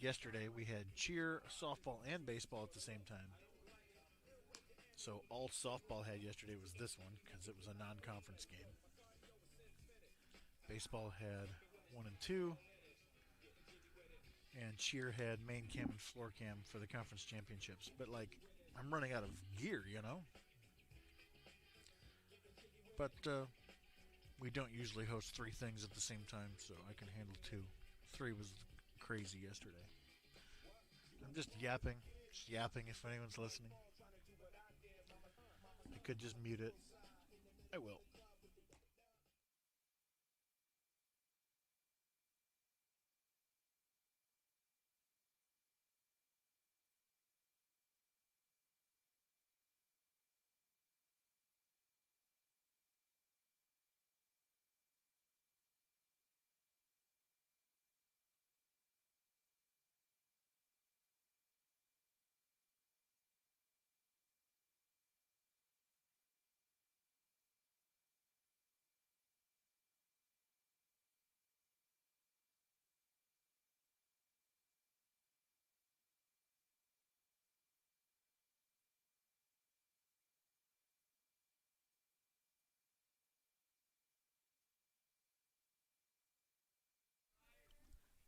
Yesterday, we had cheer, softball, and baseball at the same time. So all softball had yesterday was this one because it was a non-conference game. Baseball had 1 and 2, and cheer had main cam and floor cam for the conference championships. But like, I'm running out of gear, you know. But we don't usually host 3 things at the same time, so I can handle 2. 3 was crazy yesterday. I'm just yapping if anyone's listening. I could just mute it. I will.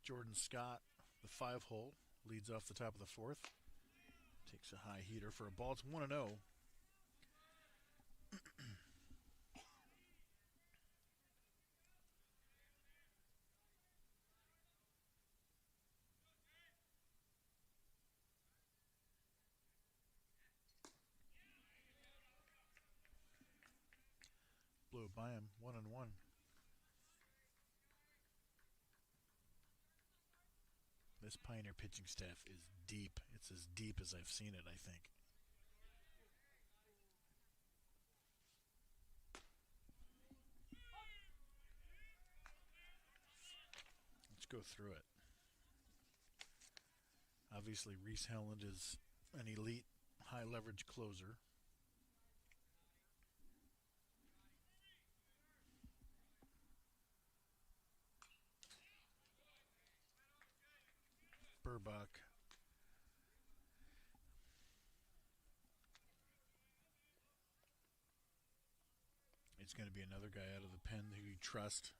Jordan Scott, the 5-hole, leads off the top of the 4th. Takes a high heater for a ball. It's 1-0. Blew it by him, 1-1. This Pioneer pitching staff is deep. It's as deep as I've seen it, I think. Let's go through it. Obviously, Reese Helland is an elite high-leverage closer. Burbach. It's going to be another guy out of the pen who you trust.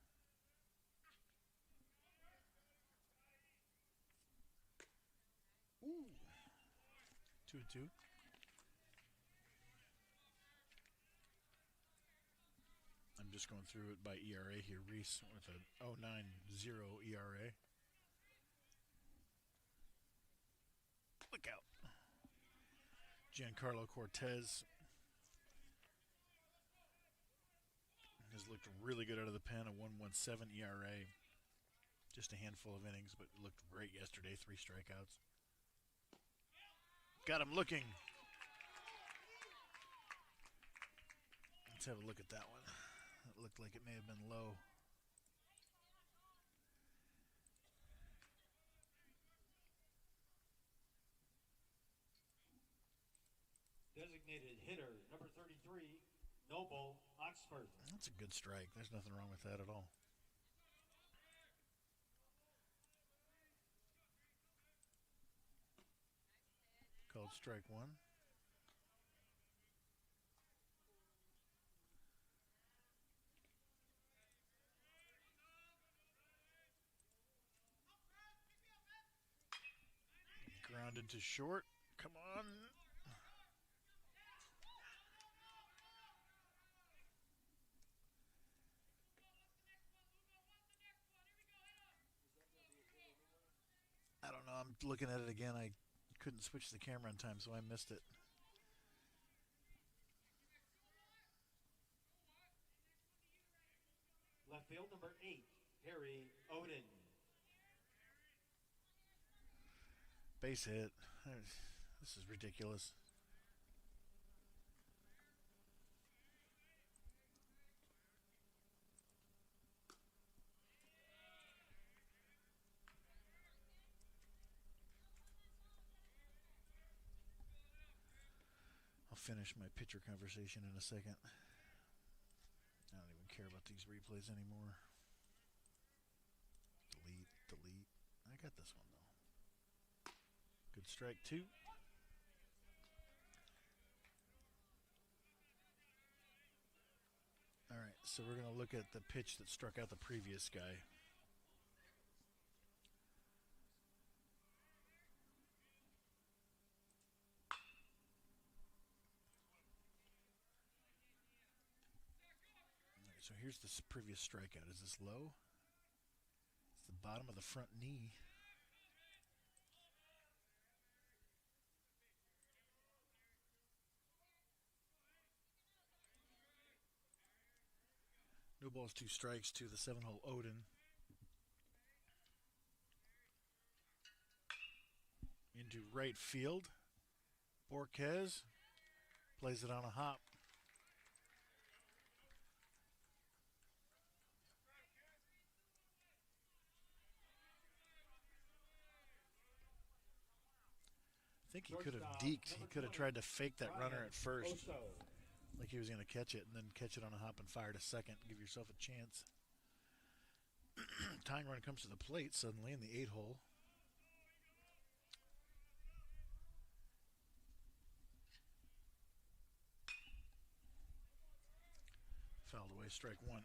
2-2. I'm just going through it by ERA here. Reese with an 0.90 ERA. Look out. Giancarlo Cortez has looked really good out of the pen, a 1.17 ERA. Just a handful of innings, but looked great yesterday, 3 strikeouts. Got him looking. Let's have a look at that one. It looked like it may have been low. Designated hitter, number 33, Noble Oxford. That's a good strike. There's nothing wrong with that at all. Called strike 1. Grounded to short. Come on. I don't know. I'm looking at it again. I couldn't switch the camera in time, so I missed it. Left field, number 8, Harry Odin. Base hit. This is ridiculous. I'll finish my pitcher conversation in a second. I don't even care about these replays anymore. Delete, delete. I got this one, though. Good strike, 2. All right, so we're going to look at the pitch that struck out the previous guy. So here's the previous strikeout. Is this low? It's the bottom of the front knee. No balls, 2 strikes to the 7-hole Odin. Into right field. Borquez plays it on a hop. I think he could have deked. He could have tried to fake that runner at first, like he was going to catch it, and then catch it on a hop and fire to second. Give yourself a chance. Tying run comes to the plate suddenly in the 8-hole. Fouled away, strike 1.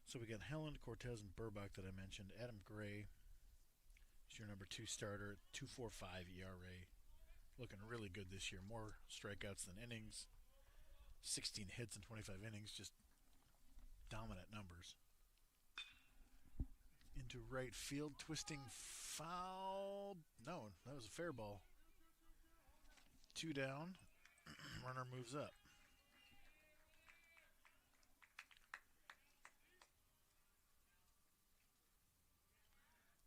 So we got Helen, Cortez, and Burbach that I mentioned. Adam Gray is your number 2 starter, 2.45 ERA. Looking really good this year. More strikeouts than innings. 16 hits in 25 innings. Just dominant numbers. Into right field. Twisting foul. No, that was a fair ball. 2 down. Runner moves up.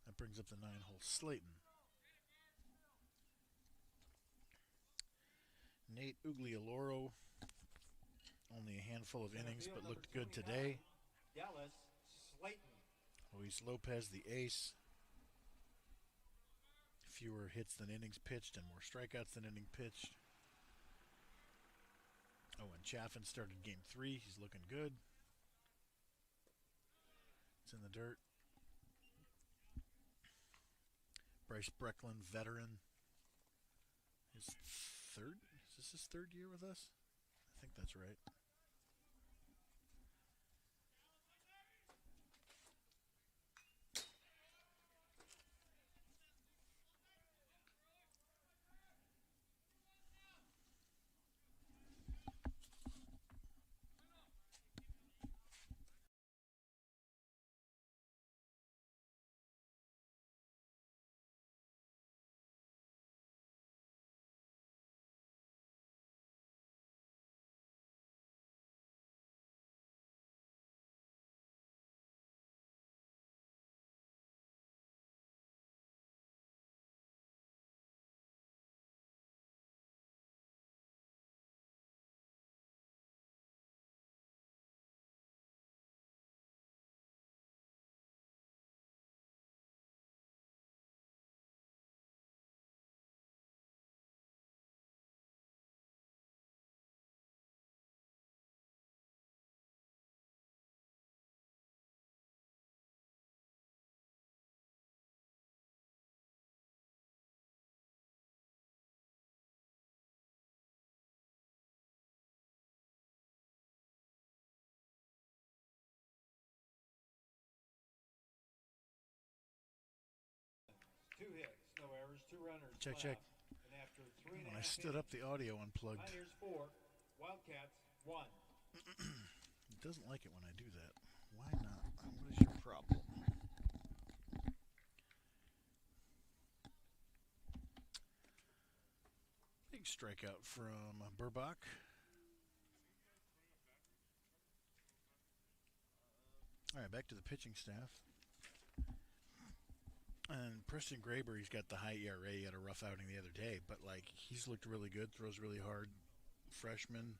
That brings up the 9-hole Slayton. Nate Uglialoro, only a handful of innings, but looked good today. Dallas Slayton. Luis Lopez, the ace. Fewer hits than innings pitched and more strikeouts than innings pitched. Owen Chaffin started game 3. He's looking good. It's in the dirt. Bryce Brecklin, veteran. His third? Is this his 3rd year with us? I think that's right. 2 runners Check, left. check. And after 3 and a When I half stood up, the innings, audio unplugged. Pioneers 4, Wildcats 1. It doesn't like it when I do that. Why not? What is your problem? Big strikeout from Burbach. All right, back to the pitching staff. And Preston Graber, he's got the high ERA. He had a rough outing the other day, but like he's looked really good, throws really hard. Freshman.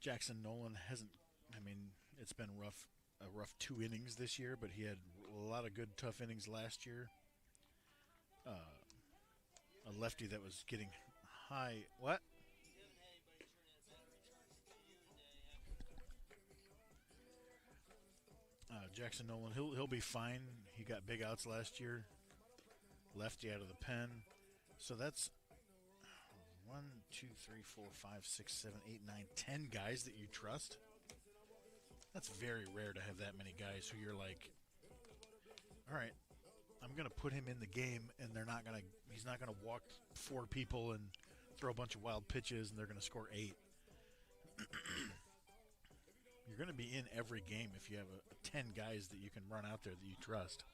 Jackson Nolan hasn't, I mean, it's been a rough 2 innings this year, but he had a lot of good, tough innings last year. A lefty that was getting high. What? Jackson Nolan, he'll be fine. He got big outs last year. Lefty out of the pen. So that's 1, 2, 3, 4, 5, 6, 7, 8, 9, 10 guys that you trust. That's very rare to have that many guys who you're like, all right, I'm going to put him in the game, and he's not going to walk 4 people and throw a bunch of wild pitches, and they're going to score 8. You're going to be in every game if you have 10 guys that you can run out there that you trust.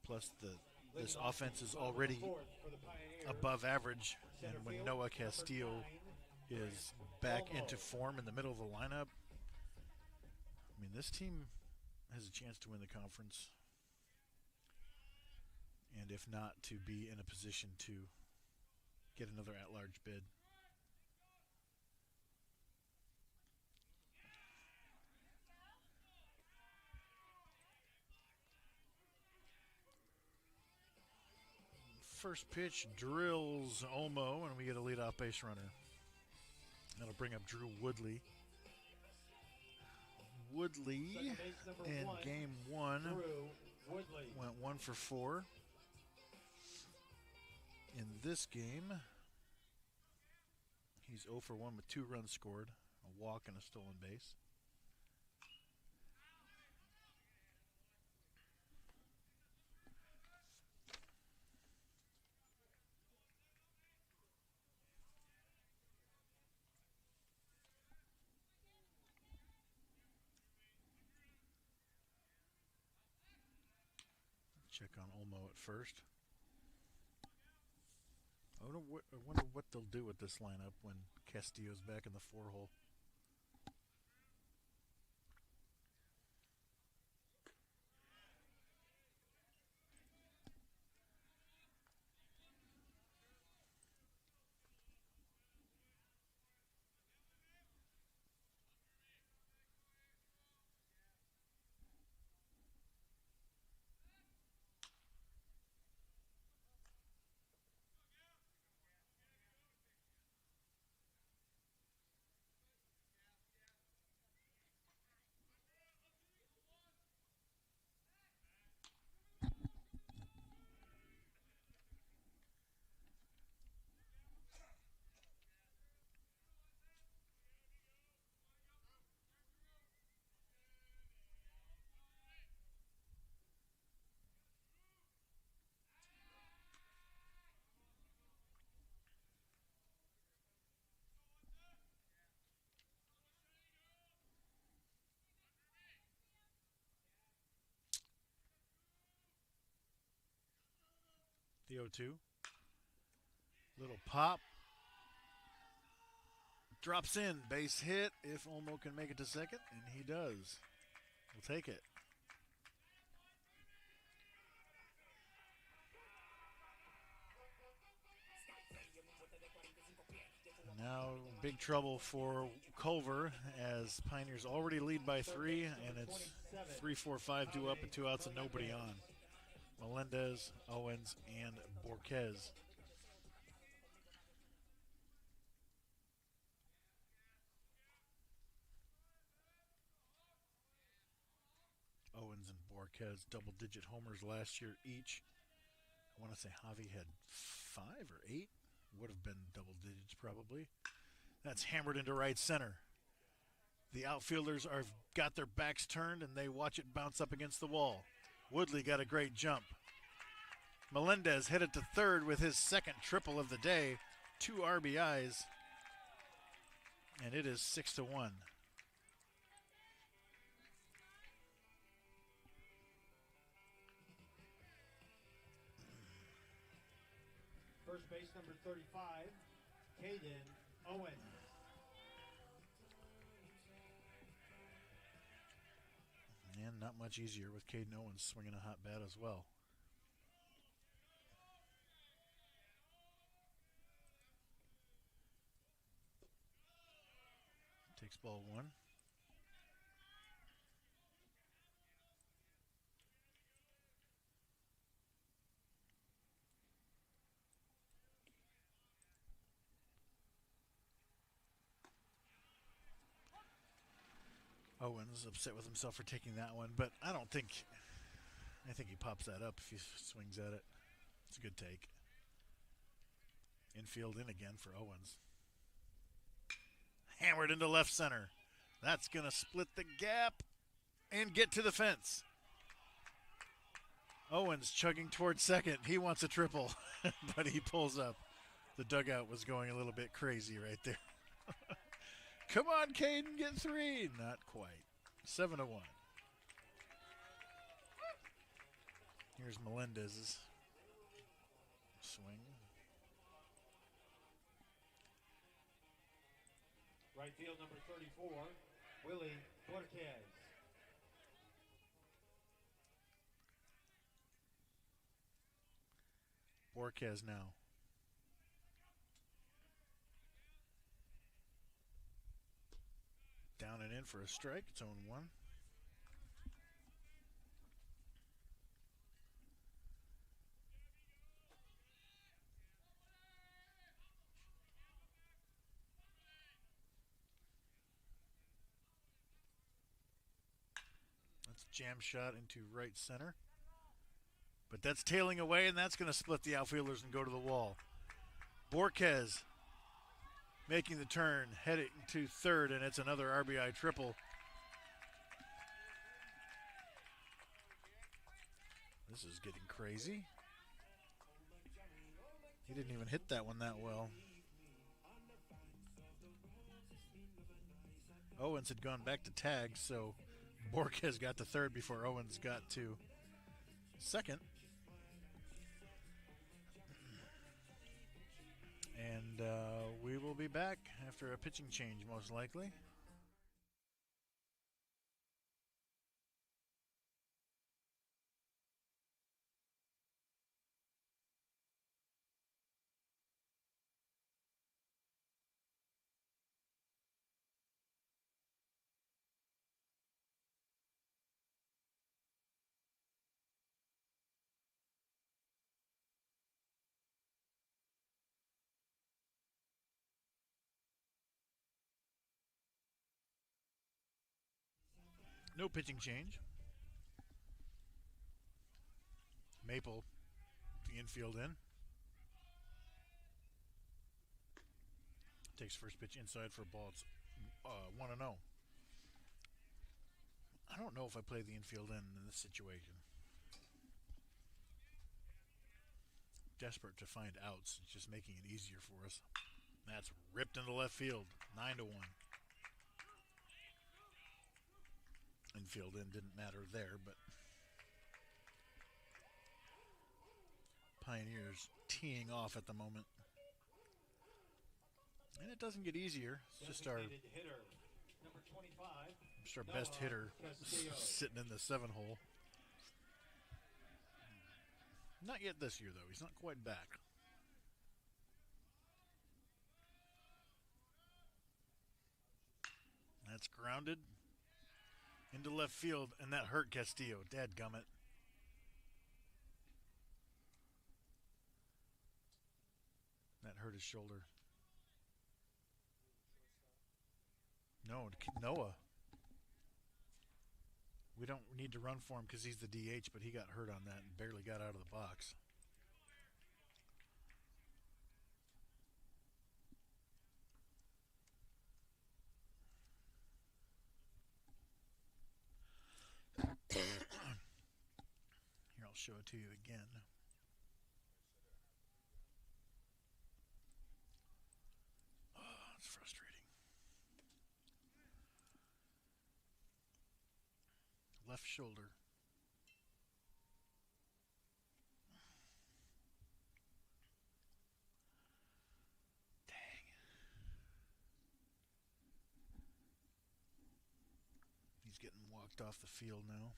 Plus, this offense is already above average, and when Noah Castillo is back into form in the middle of the lineup, I mean, this team has a chance to win the conference, and if not, to be in a position to get another at-large bid. First pitch drills Olmo, and we get a leadoff base runner. That'll bring up Drew Woodley. Woodley in game 1 went 1 for 4. In this game, he's 0 for 1 with 2 runs scored, a walk and a stolen base. Check on Olmo at first. I wonder what they'll do with this lineup when Castillo's back in the 4-hole. The 0-2. Little pop. Drops in. Base hit if Olmo can make it to second, and he does. We'll take it. Now big trouble for Culver as Pioneers already lead by 3, and it's 3-4-5 due up and 2 outs and nobody on. Melendez, Owens, and Borquez. Owens and Borquez, double-digit homers last year each. I want to say Javi had 5 or 8. Would have been double digits probably. That's hammered into right center. The outfielders are got their backs turned and they watch it bounce up against the wall. Woodley got a great jump. Melendez headed to third with his second triple of the day, 2 RBIs, and it is 6-1. First base number 35, Caden Owens. And not much easier with Caden Owens swinging a hot bat as well. Takes ball 1. Owens upset with himself for taking that one, but I think he pops that up if he swings at it. It's a good take. Infield in again for Owens. Hammered into left center. That's going to split the gap and get to the fence. Owens chugging towards second. He wants a triple, but he pulls up. The dugout was going a little bit crazy right there. Come on, Caden, get 3. Not quite. 7-1. Here's Melendez's swing. Right field number 34, Willie Borquez. Borquez now. Down and in for a strike. It's 0-1. That's a jam shot into right center. But that's tailing away, and that's going to split the outfielders and go to the wall. Borquez making the turn, heading to third, and it's another RBI triple. This is getting crazy. He didn't even hit that one that well. Owens had gone back to tag, so Borquez got to third before Owens got to second. And we will be back after a pitching change, most likely. No pitching change. Maple, the infield in. Takes first pitch inside for a ball. It's 1-0. I don't know if I play the infield in this situation. Desperate to find outs. It's just making it easier for us. That's ripped into left field. 9-1. Infield in didn't matter there, but Pioneers teeing off at the moment. And it doesn't get easier. It's just our best hitter sitting in the 7-hole. Not yet this year, though. He's not quite back. That's grounded into left field, and that hurt Castillo. Dadgummit. That hurt his shoulder. No, Noah. We don't need to run for him because he's the DH, but he got hurt on that and barely got out of the box. show it to you again. Oh, it's frustrating. Left shoulder. Dang. He's getting walked off the field now.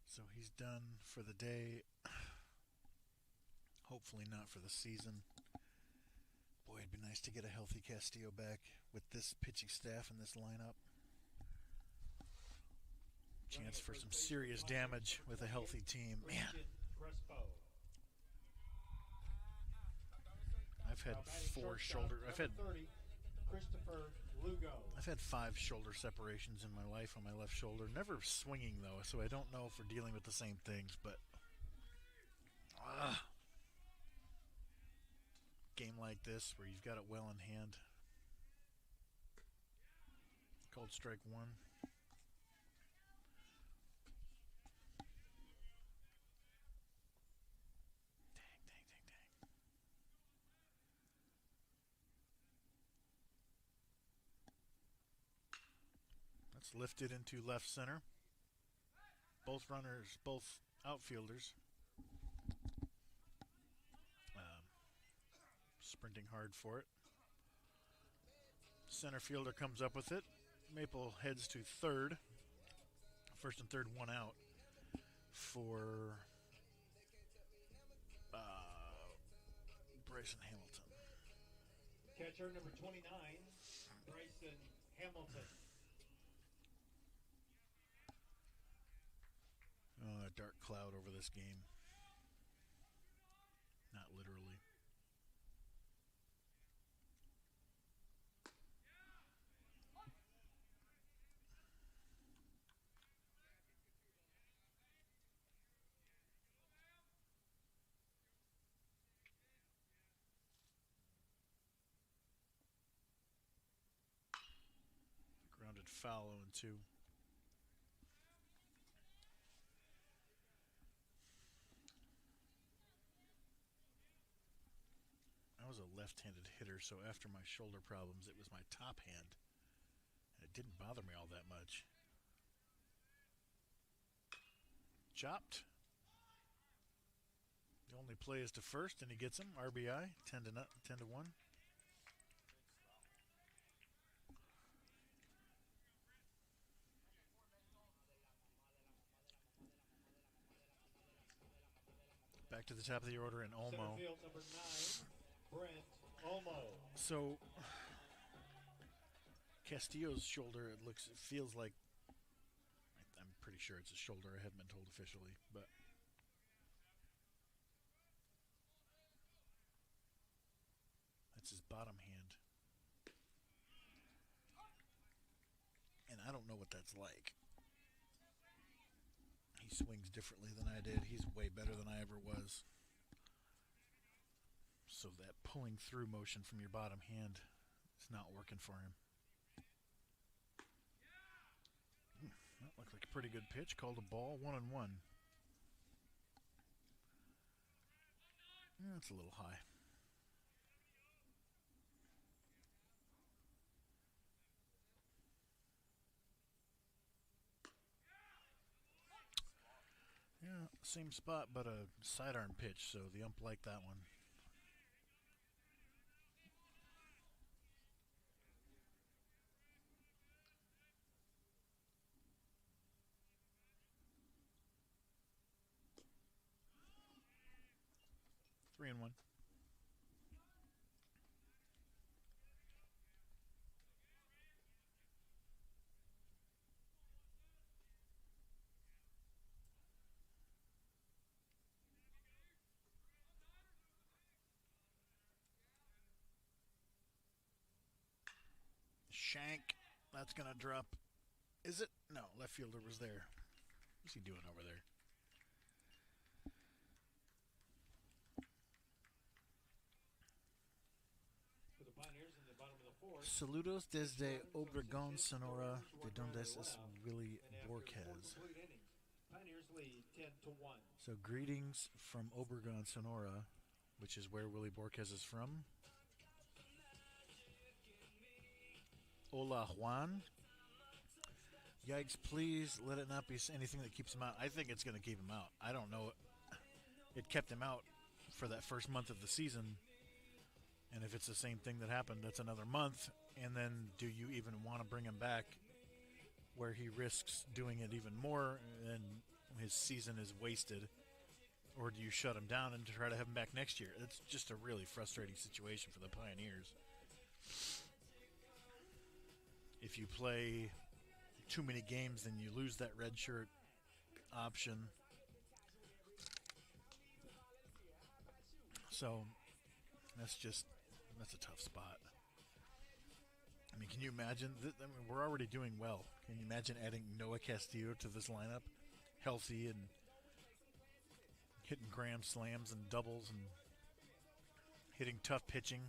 So he's done for the day. Hopefully not for the season. Boy, it'd be nice to get a healthy Castillo back with this pitching staff and this lineup. Chance for some serious damage with a healthy team. Man, I've had I've had 5 shoulder separations in my life on my left shoulder. Never swinging though, so I don't know if we're dealing with the same things, but game like this where you've got it well in hand. Called strike 1. Dang. That's lifted into left center. Both runners, both outfielders sprinting hard for it. Center fielder comes up with it. Maple heads to third. First and third, one out for Bryson Hamilton. Catcher number 29, Bryson Hamilton. A dark cloud over this game. Not literally. Grounded foul 0-2. I was a left-handed hitter, so after my shoulder problems, it was my top hand. And it didn't bother me all that much. Chopped. The only play is to first, and he gets him. RBI, 10-1. Back to the top of the order in Olmo. Field number 9, Brent Olmo. So Castillo's shoulder, it feels like, I'm pretty sure it's a shoulder. I haven't been told officially, but that's his bottom hand. And I don't know what that's like. He swings differently than I did. He's way better than I ever was. So that pulling through motion from your bottom hand is not working for him. That looked like a pretty good pitch. Called a ball, 1-1. That's a little high. Yeah, same spot, but a sidearm pitch, so the ump liked that one. Three and one. Shank, that's going to drop. Is it? No, left fielder was there. What's he doing over there? Saludos desde Obregón, Sonora, de donde es Willie Borquez. Pioneers lead 10-1. So greetings from Obregón, Sonora, which is where Willie Borquez is from. Hola, Juan. Yikes, please let it not be anything that keeps him out. I think it's going to keep him out. I don't know. It kept him out for that first month of the season. And if it's the same thing that happened, that's another month. And then do you even want to bring him back where he risks doing it even more and his season is wasted? Or do you shut him down and try to have him back next year? It's just a really frustrating situation for the Pioneers. If you play too many games, then you lose that red shirt option. So that's a tough spot. I mean, can you imagine? We're already doing well. Can you imagine adding Noah Castillo to this lineup? Healthy and hitting grand slams and doubles and hitting tough pitching.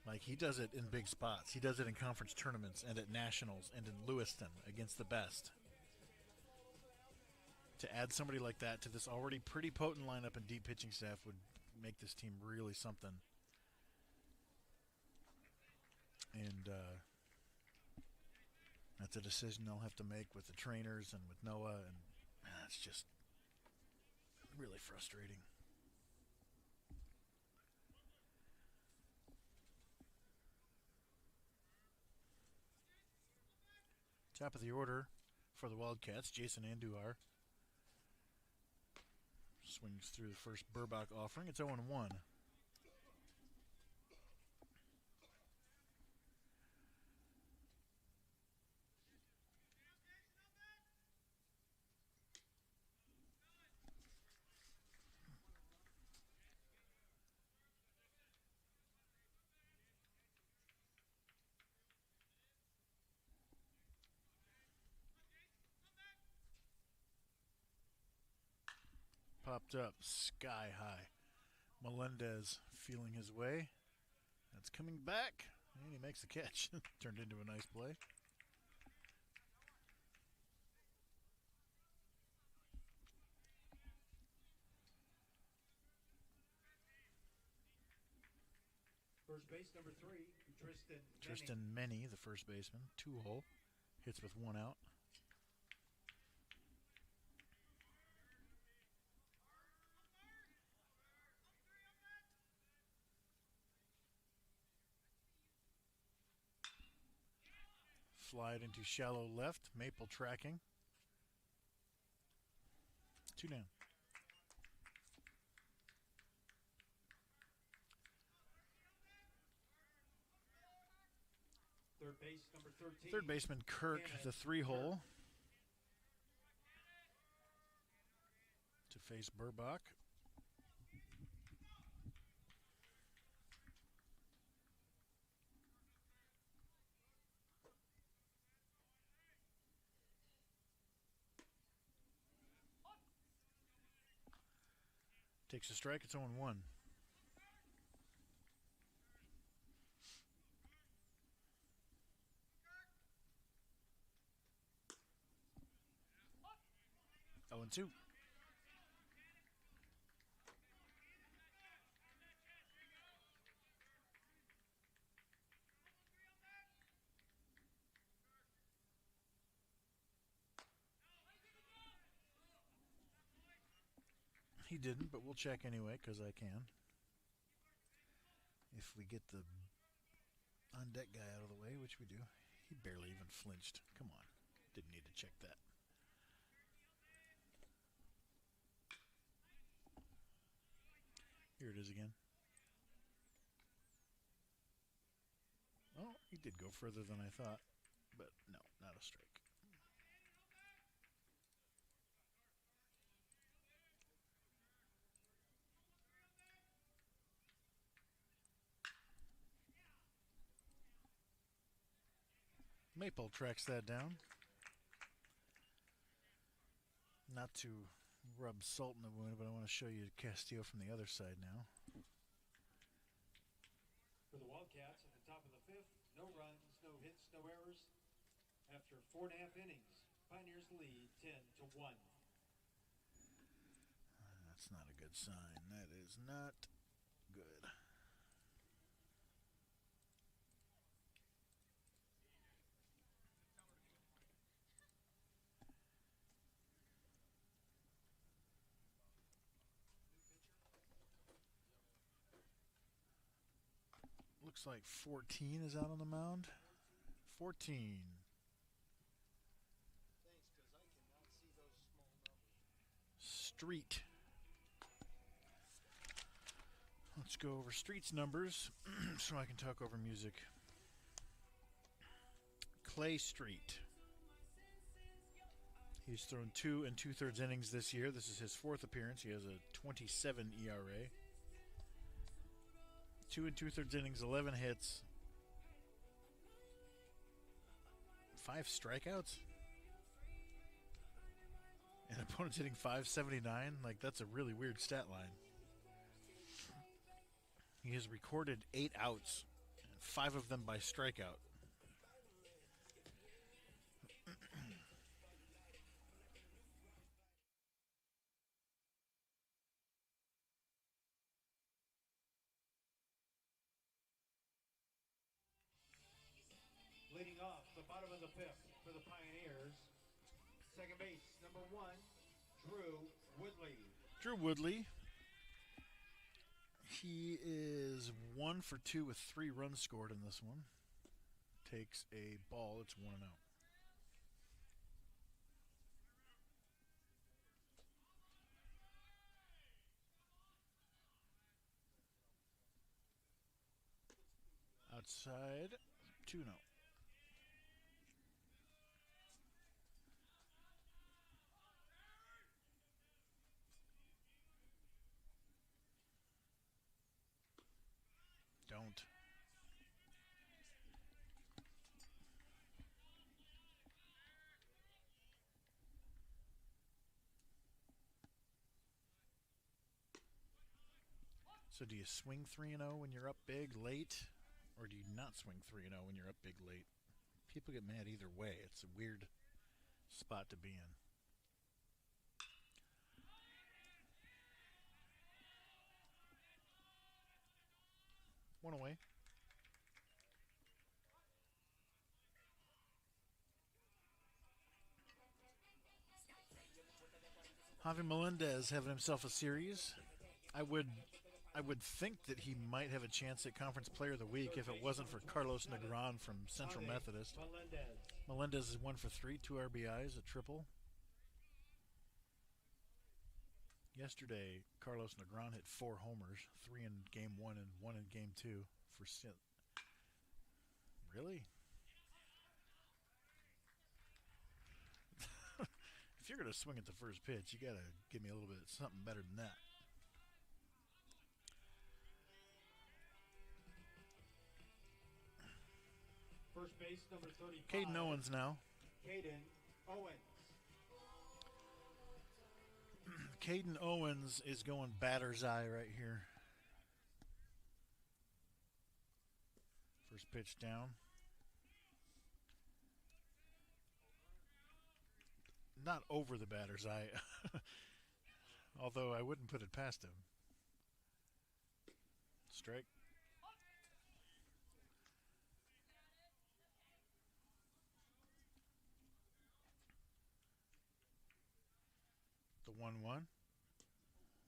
Like, he does it in big spots. He does it in conference tournaments and at nationals and in Lewiston against the best. To add somebody like that to this already pretty potent lineup and deep pitching staff would make this team really something. And that's a decision they'll have to make with the trainers and with Noah, and it's just really frustrating. Top of the order for the Wildcats, Jason Andujar swings through the first Burbach offering. It's 0-1. Popped up sky high. Melendez feeling his way. That's coming back. And he makes the catch. Turned into a nice play. First base number 3, Tristan Meny, the first baseman. 2-hole. Hits with 1 out. Slide into shallow left. Maple tracking. 2 down. Third base number 13. Third baseman Kirk, the 3-hole. To face Burbach. Takes a strike, it's 0-1. Oh, and 2. He didn't, but we'll check anyway because I can. If we get the on-deck guy out of the way, which we do. He barely even flinched. Come on. Didn't need to check that. Here it is again. Oh, he did go further than I thought, but no, not a strike. Maple tracks that down. Not to rub salt in the wound, but I want to show you Castillo from the other side now. For the Wildcats at the top of the fifth. No runs, no hits, no errors. After 4.5 innings, Pioneers lead 10-1. That's not a good sign. That is not good. Looks like 14 is out on the mound. 14. Street. Let's go over Street's numbers so I can talk over music. Clay Street. He's thrown 2 2/3 innings this year. This is his 4th appearance. He has a 27 ERA. 2 2/3 innings, 11 hits, 5 strikeouts. And opponent's hitting .579. Like, that's a really weird stat line. He has recorded 8 outs, and 5 of them by strikeout. Leading off the bottom of the fifth for the Pioneers, second base, number 1, Drew Woodley. Drew Woodley. He is 1 for 2 with 3 runs scored in this one. Takes a ball. It's 1-0. Outside, 2-0. Don't. So do you swing 3-0 when you're up big late, or do you not swing 3-0 when you're up big late? People get mad either way. It's a weird spot to be in. One away. Javi Melendez having himself a series. I would think that he might have a chance at Conference Player of the Week if it wasn't for Carlos Negron from Central Methodist. Melendez is 1 for 3, 2 RBIs, a triple. Yesterday, Carlos Negron hit 4 homers, 3 in Game 1 and 1 in Game 2 for Really? If you're going to swing at the first pitch, you got to give me a little bit of something better than that. First base, number 35. Caden Owens now. Caden Owens. Caden Owens is going batter's eye right here. First pitch down. Not over the batter's eye, although I wouldn't put it past him. Strike. The 1-1.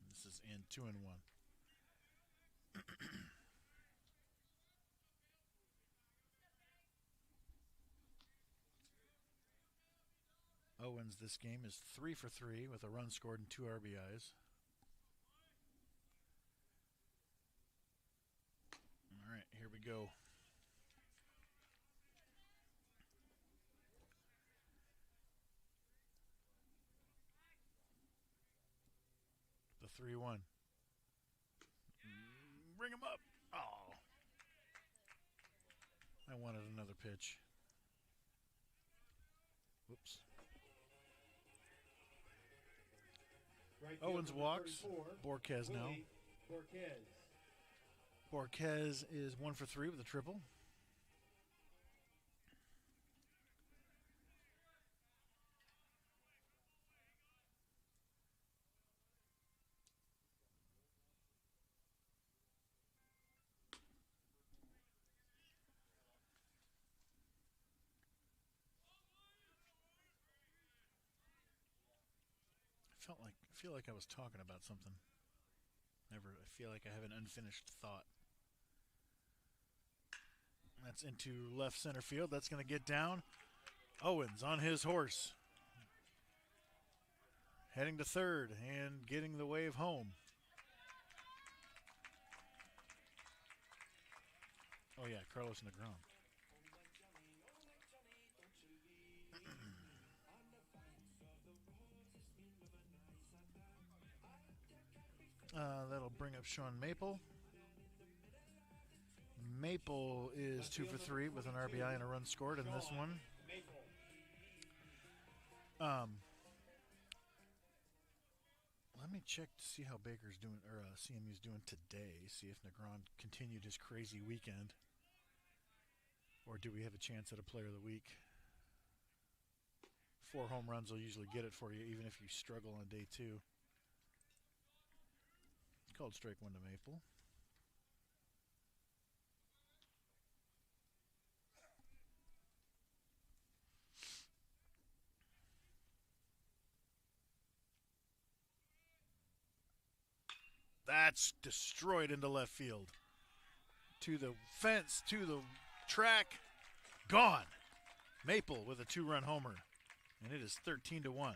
This is in 2-1. Owens this game is 3 for 3 with a run scored and 2 RBIs. All right, here we go. The 3-1. Bring him up. Oh. I wanted another pitch. Whoops. Right Owens field, walks. 34, Borquez now. Willie Borquez. Borquez is 1 for 3 with a triple. I feel like I was talking about something. I feel like I have an unfinished thought. That's into left center field. That's going to get down. Owens on his horse. Heading to third and getting the wave home. Oh, yeah, Carlos Negron. That'll bring up Sean Maple. Maple is 2 for 3 with an RBI and a run scored in this one. Let me check to see how Baker's doing, or CMU's doing today. See if Negron continued his crazy weekend, or do we have a chance at a Player of the Week? 4 home runs will usually get it for you, even if you struggle on day 2. Called strike 1 to Maple. That's destroyed into left field. To the fence, to the track, gone. Maple with a 2-run homer, and it is 13-1.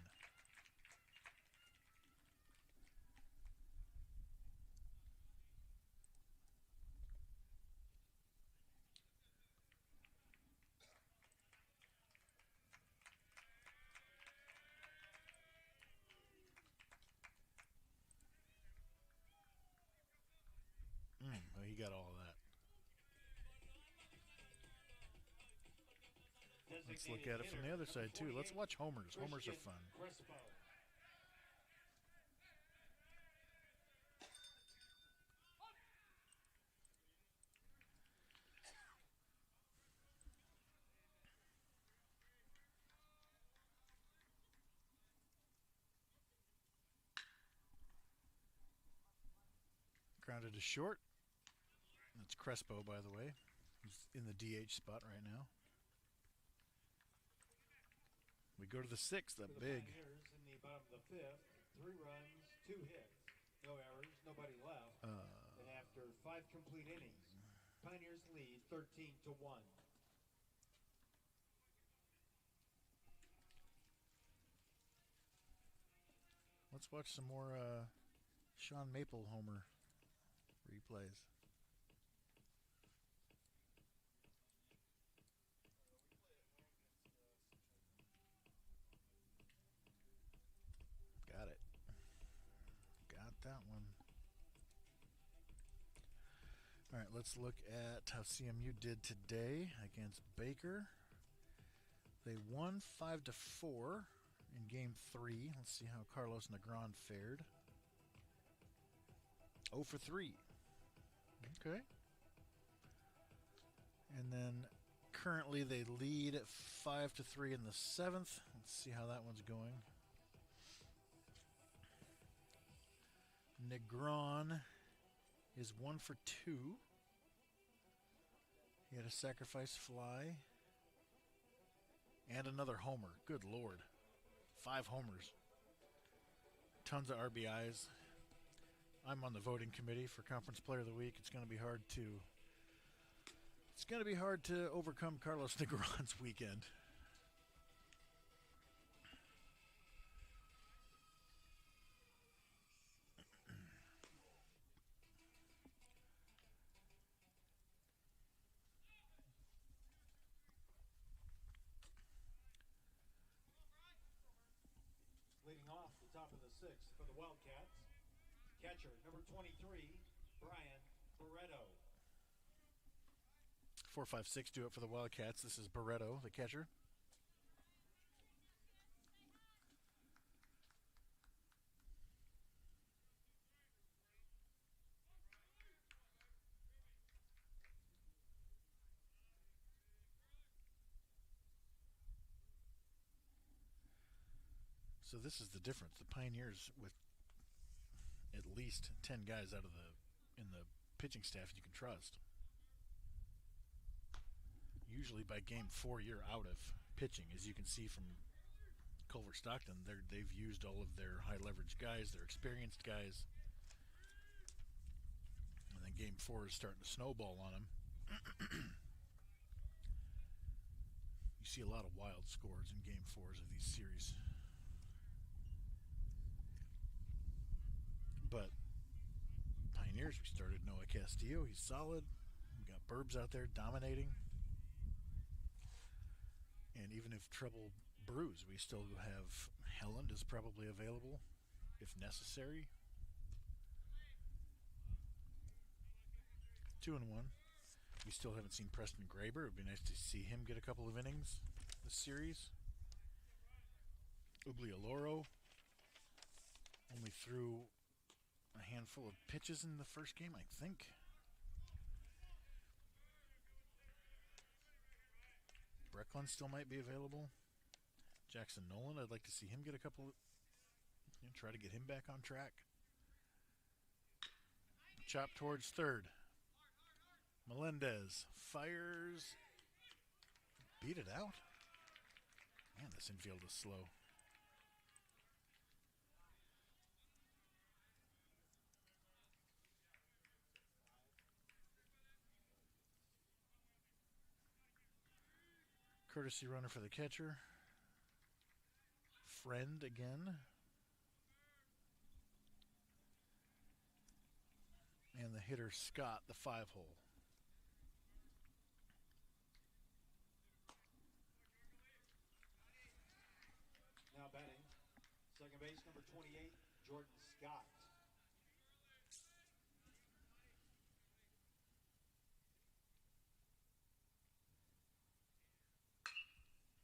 Well, he got all of that. Let's look at it from the other side, too. Let's watch homers. Homers are fun. Grounded to short. That's Crespo, by the way. He's in the DH spot right now. We go to the 6th, that big. In the bottom of the 5th, 3 runs, 2 hits, no errors, nobody left. And after 5 complete innings, Pioneers lead 13-1. Let's watch some more Sean Maple homer replays. Got it. Got that one. All right, let's look at how CMU did today against Baker. They won 5-4 in Game 3. Let's see how Carlos Negron fared. 0 for 3. Okay. And then currently they lead 5-3 in the 7th. Let's see how that one's going. Negron is 1 for 2. He had a sacrifice fly and another homer. Good Lord. 5 homers. Tons of RBIs. I'm on the voting committee for Conference Player of the Week. It's going to be hard to overcome Carlos Negron's weekend. Leading off the top of the 6th for the Wildcats, catcher number 23, Brian Barreto. 4-5-6 do it for the Wildcats. This is Barreto, the catcher. So this is the difference. The Pioneers, with at least 10 guys in the pitching staff you can trust. Usually by game 4, you're out of pitching, as you can see from Culver-Stockton. They've used all of their high leverage guys, their experienced guys, and then game 4 is starting to snowball on them. You see a lot of wild scores in game 4s of these series. But Pioneers, we started Noah Castillo. He's solid. We got Burbs out there dominating. And even if trouble brews, we still have Helland is probably available if necessary. 2-1. We still haven't seen Preston Graber. It would be nice to see him get a couple of innings this series. Ublialoro only threw a handful of pitches in the first game, I think. Brecklin still might be available. Jackson Nolan, I'd like to see him get a couple of, try to get him back on track. Chop towards third. Melendez fires. Beat it out. Man, this infield is slow. Courtesy runner for the catcher. Friend again. And the hitter, Scott, the 5-hole. Now batting, second base, number 28, Jordan Scott.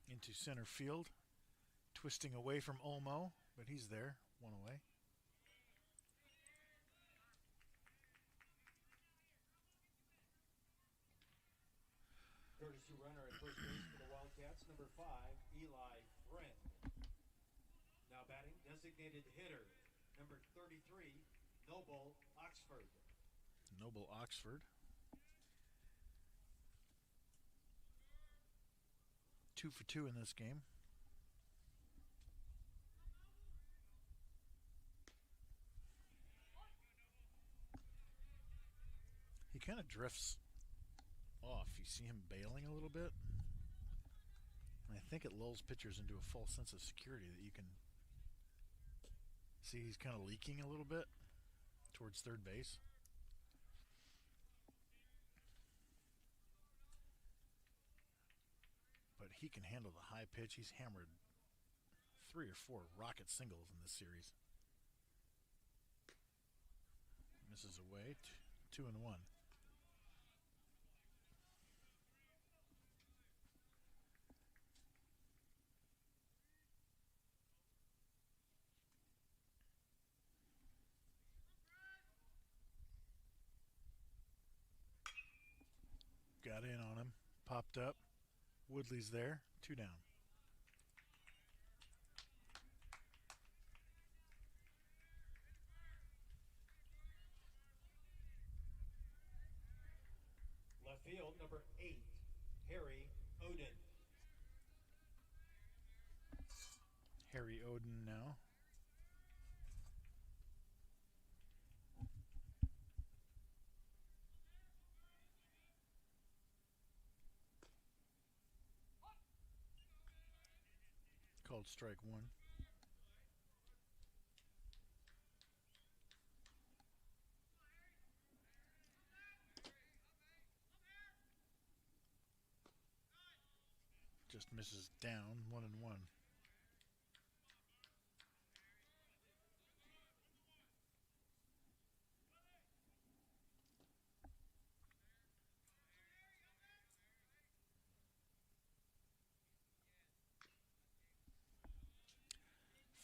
Into center field. Twisting away from Olmo, but he's there. One away. Courtesy runner at first base for the Wildcats, number 5, Eli Friend. Now batting, designated hitter, number 33, Noble Oxford. Noble Oxford. 2 for 2 in this game. He kind of drifts off. You see him bailing a little bit. And I think it lulls pitchers into a false sense of security that you can see he's kind of leaking a little bit towards third base. But he can handle the high pitch. He's hammered 3 or 4 rocket singles in this series. Misses away. 2-1. Got in on him. Popped up. Woodley's there. 2 down. Left field, number 8, Harry Oden. Harry Oden now. Called strike 1. Just misses down. 1-1.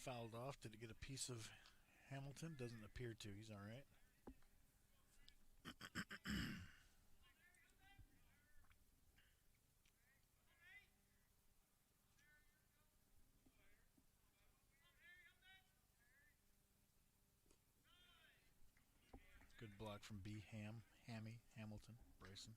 Fouled off. Did it get a piece of Hamilton? Doesn't appear to. He's all right. block from Hamilton, Bryson.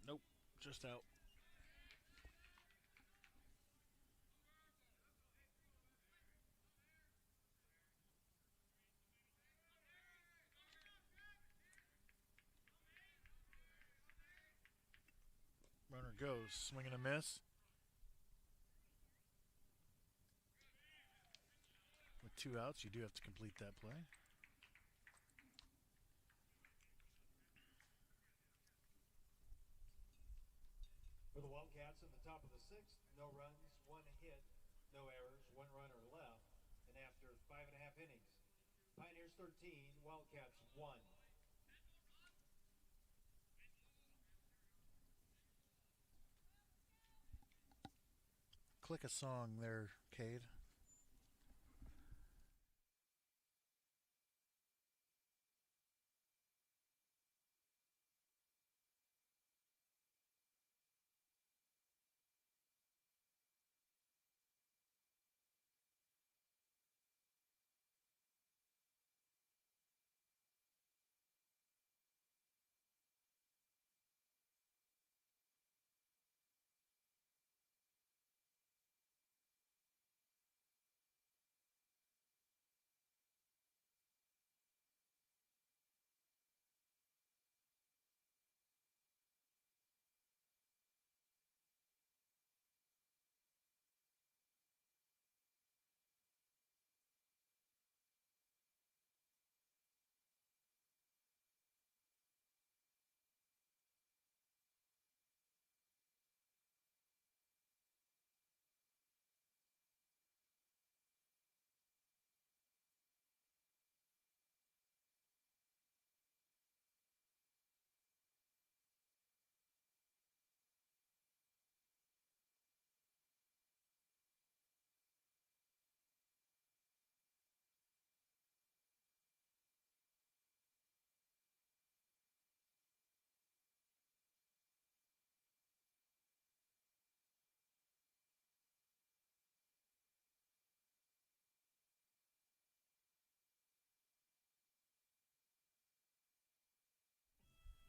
Nope, just out. Runner goes, swing and a miss. With 2 outs, you do have to complete that play. For the Wildcats in the top of the 6th, no runs, 1 hit, no errors, 1 runner left, and after 5.5 innings, Pioneers 13, Wildcats 1. Click a song there, Cade.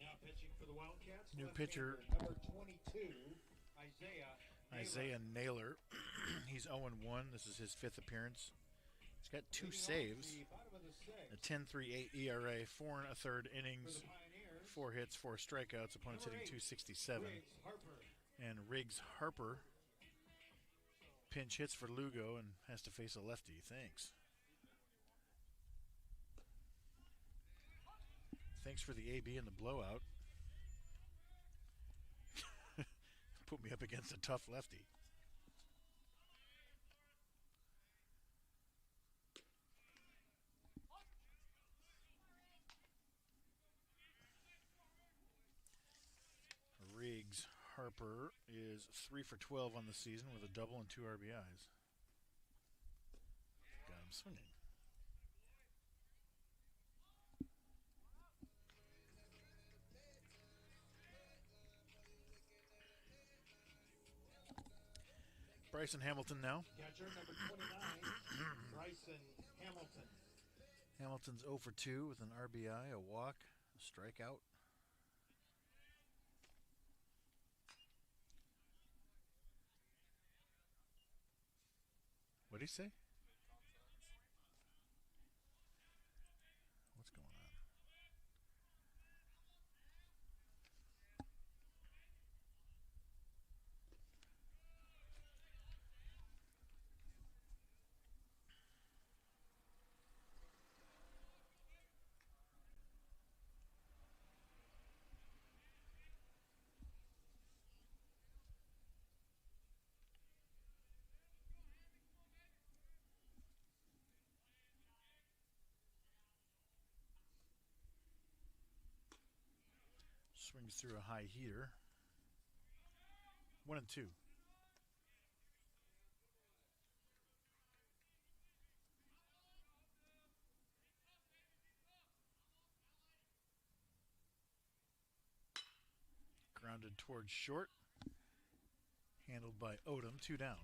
Now pitching for the Wildcats, New left-hander, pitcher, number 22, Isaiah Naylor. He's 0-1. This is his 5th appearance. He's got 2 saves, a 10.38 ERA, 4 1/3 innings, 4 hits, 4 strikeouts. Opponent's hitting 267. And Riggs Harper pinch hits for Lugo and has to face a lefty. Thanks. Thanks for the AB and the blowout. Put me up against a tough lefty. Riggs Harper is 3 for 12 on the season with a double and 2 RBIs. Got him swinging. Bryson Hamilton now. Catcher number 29, Bryson Hamilton. Hamilton's 0 for 2 with an RBI, a walk, a strikeout. What did he say? What's going on? Swings through a high heater. 1-2. Grounded towards short. Handled by Odom, 2 down.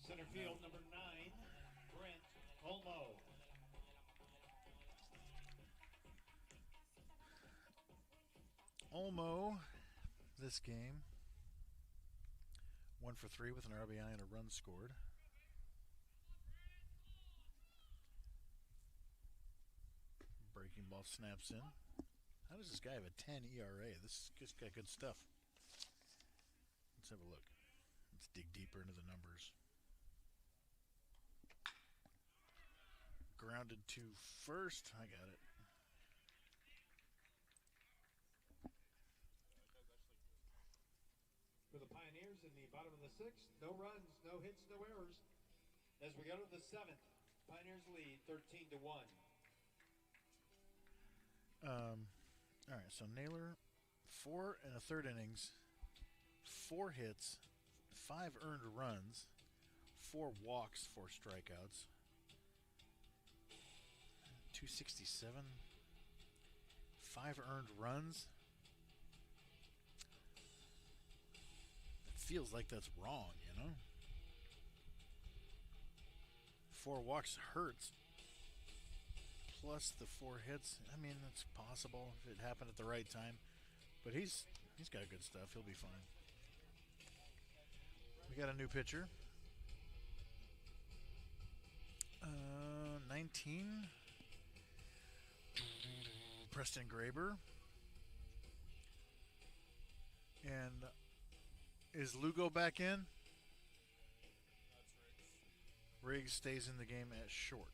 Center field, number 9, Brent Olmo. Olmo, this game, 1 for 3 with an RBI and a run scored. Breaking ball snaps in. How does this guy have a 10 ERA? This just got good stuff. Let's have a look. Let's dig deeper into the numbers. Grounded to first. I got it. For the Pioneers in the bottom of the 6th, no runs, no hits, no errors. As we go to the 7th, Pioneers lead 13-1. All right, so Naylor, 4 and a third innings, 4 hits, 5 earned runs, 4 walks, 4 strikeouts, 267, 5 earned runs. It feels like that's wrong, you know? 4 walks hurts. Plus the 4 hits. I mean, it's possible if it happened at the right time. But he's got good stuff. He'll be fine. We got a new pitcher. 19. Preston Graber. And is Lugo back in? Riggs stays in the game at short.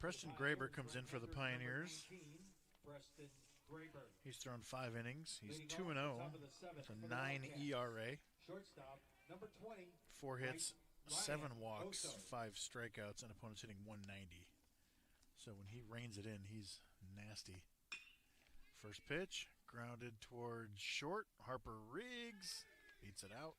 Preston Graber comes in for the Pioneers. Preston Graber. He's thrown 5 innings. He's 2-0 with a 9 ERA. Shortstop, number 20. 4 hits, Ryan 7 walks, Oso. 5 strikeouts, and opponent's hitting 190. So when he reins it in, he's nasty. First pitch, grounded towards short. Harper Riggs beats it out.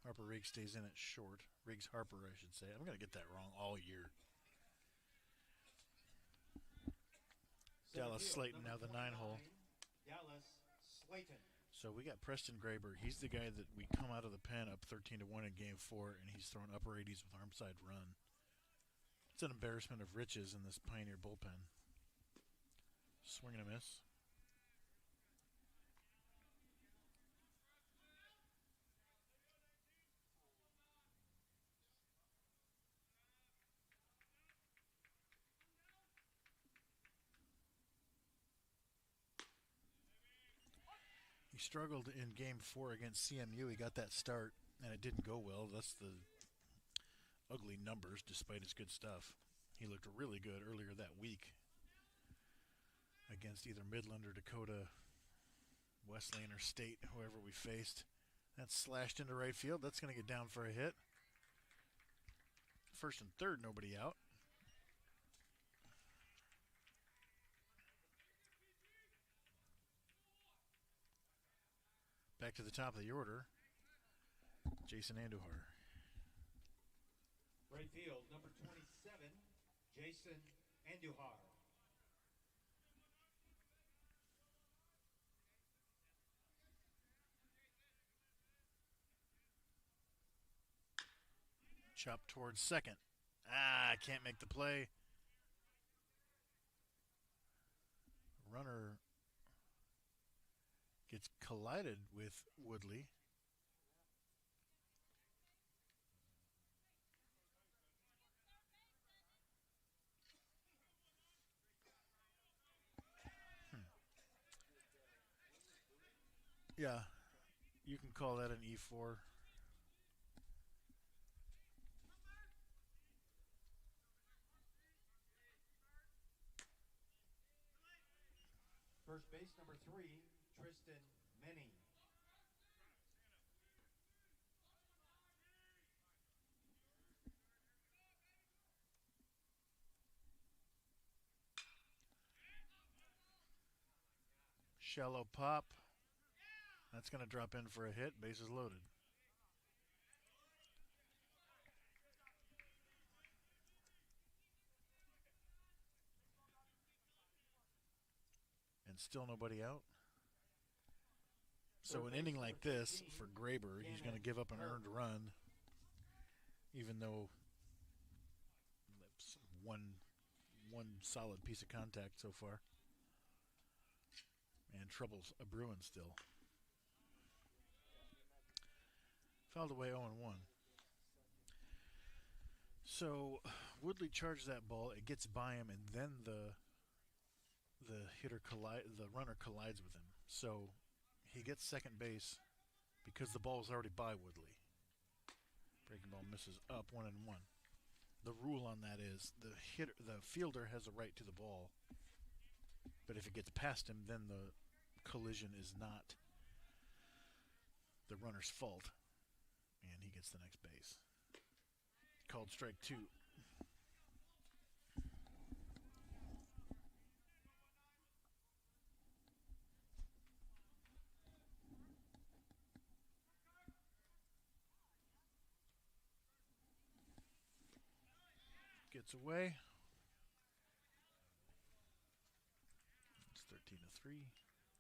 Harper Riggs stays in at short. Riggs Harper, I should say. I'm going to get that wrong all year. Dallas Slayton now the 9-hole. Dallas Slayton. So we got Preston Graber. He's the guy that we come out of the pen up 13-1 in Game 4, and he's throwing upper 80s with arm side run. It's an embarrassment of riches in this Pioneer bullpen. Swing and a miss. He struggled in Game 4 against CMU. He got that start, and it didn't go well. That's the ugly numbers, despite his good stuff. He looked really good earlier that week against either Midland or Dakota, Wesleyan or State, whoever we faced. That's slashed into right field. That's going to get down for a hit. First and third, nobody out. Back to the top of the order, Jason Andujar. Right field, number 27, Jason Andujar. Chop towards second. Can't make the play. Runner gets collided with Woodley. Yeah, you can call that an E4. First base, number 3, Tristan Many. Shallow pop. That's going to drop in for a hit. Bases loaded. And still nobody out. So an inning like this for Graber, he's going to give up an earned run, even though that's one solid piece of contact so far. And trouble's a brewing still. Fouled away 0-1. So Woodley charged that ball. It gets by him, and then the runner collides with him. So he gets second base because the ball was already by Woodley. Breaking ball misses up 1-1. The rule on that is the fielder has a right to the ball, but if it gets past him, then the collision is not the runner's fault, and he gets the next base. Called strike 2. Gets away. It's 13-3.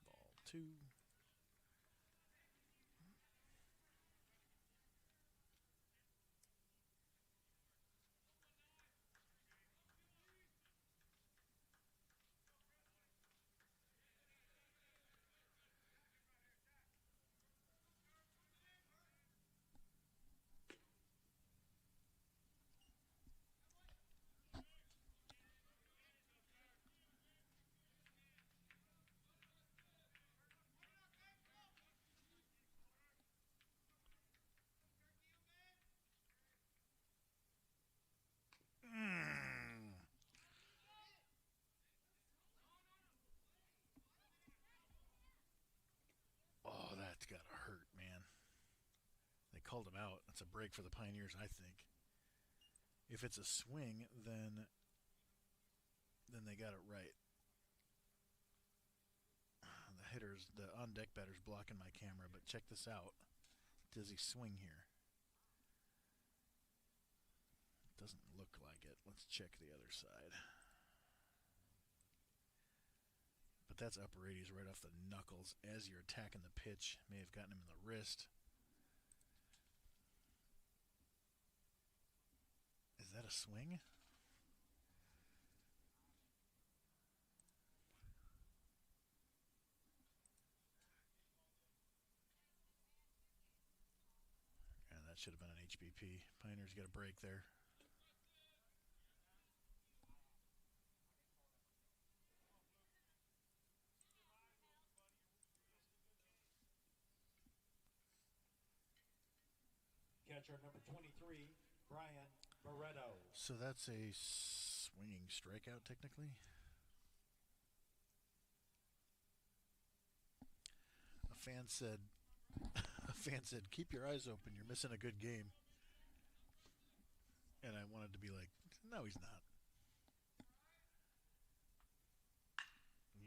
Ball 2. Oh, that's got to hurt, man. They called him out. That's a break for the Pioneers, I think. If it's a swing, then they got it right. The on-deck batter's blocking my camera, but check this out. Does he swing here? Doesn't look like it. Let's check the other side. But that's upper 80s right off the knuckles as you're attacking the pitch. May have gotten him in the wrist. Is that a swing? And that should have been an HBP. Pioneers get a break there. Catcher number 23, Brian Barreto. So that's a swinging strikeout, technically. A fan said fan said, "Keep your eyes open. You're missing a good game." And I wanted to be like, "No, he's not."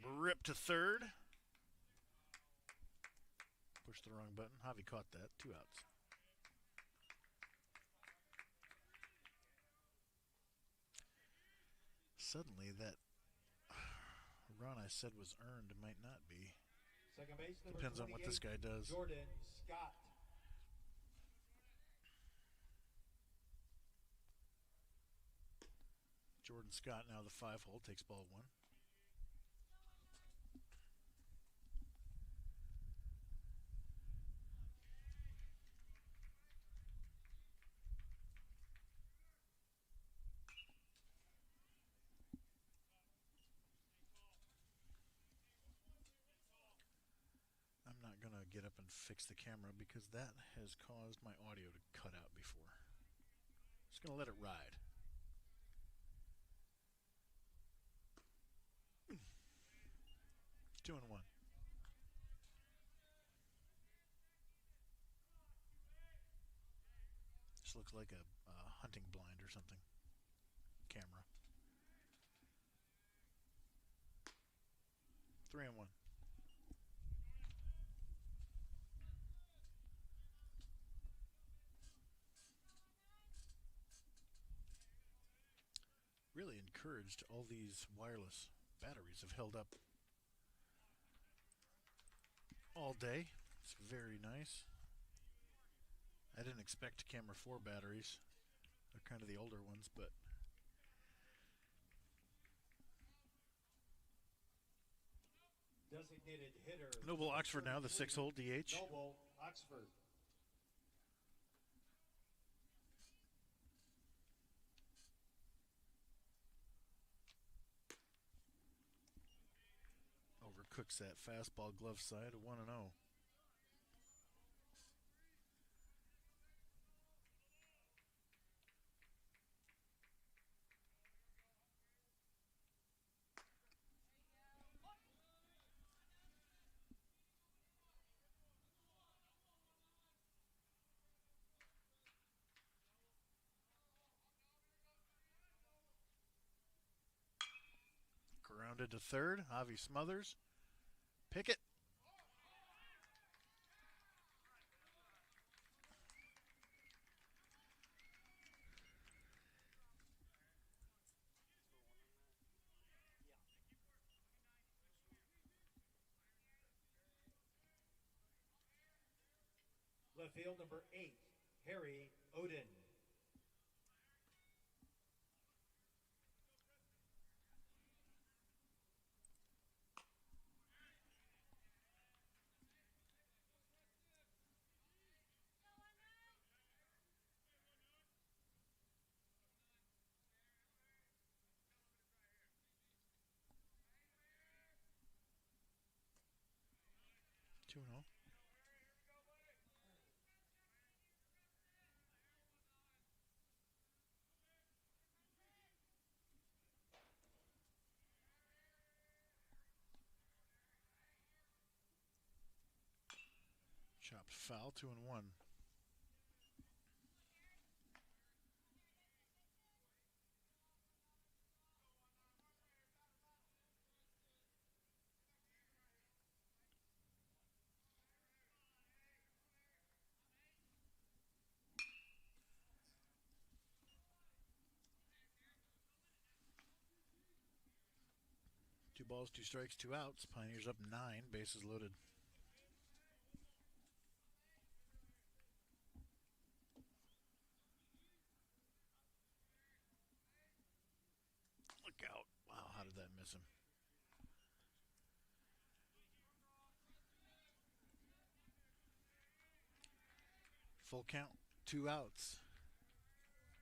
Rip to third. Pushed the wrong button. Javi caught that. 2 outs. Suddenly, that run I said was earned might not be. Second base, number Depends on what this guy does. Jordan Scott. Jordan Scott, now the 5-hole, takes ball 1. I'm not going to get up and fix the camera because that has caused my audio to cut out before. Just going to let it ride. Two and 1. This looks like a hunting blind or something. Camera. 3 and 1. Really encouraged. All these wireless batteries have held up all day. It's very nice. I didn't expect camera 4 batteries. They're kind of the older ones, but Designated hitter. Noble Oxford now, the 6-hole DH. Noble Oxford. Overcooks that fastball glove side, a 1-0. Grounded to third. Javi Smothers. Pickett. Left field, number 8, Harry Odin. Two and 0. Chopped foul, 2 and 1. Two balls, 2 strikes, 2 outs. Pioneers up 9, bases loaded. Look out. Wow, how did that miss him? Full count, 2 outs.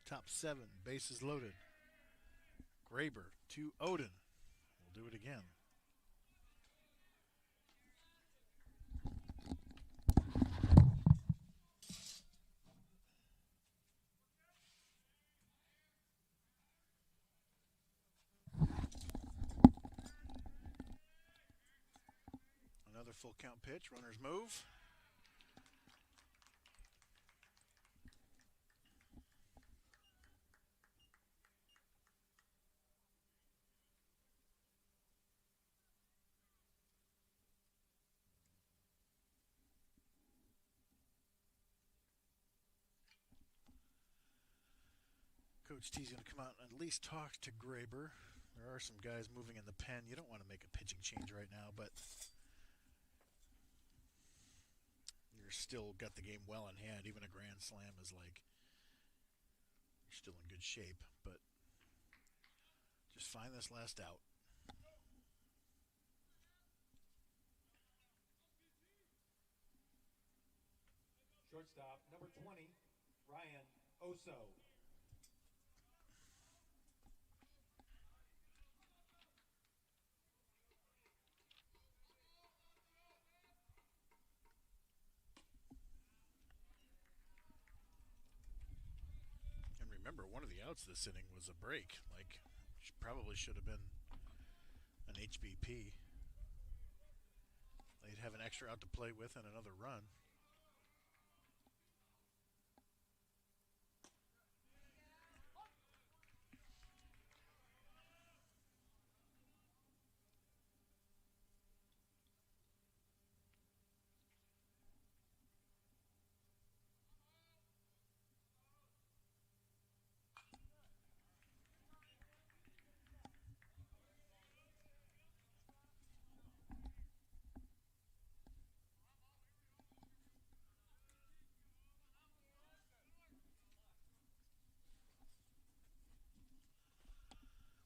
Top 7, bases loaded. Graber to Odin. We'll do it again. Another full count pitch. Runners move. Coach T's going to come out and at least talk to Graber. There are some guys moving in the pen. You don't want to make a pitching change right now, but you're still got the game well in hand. Even a grand slam is like you're still in good shape, but just find this last out. Shortstop, number 20, Ryan Oso. And remember, one of the outs this inning was a break. Like, probably should have been an HBP. They'd have an extra out to play with and another run.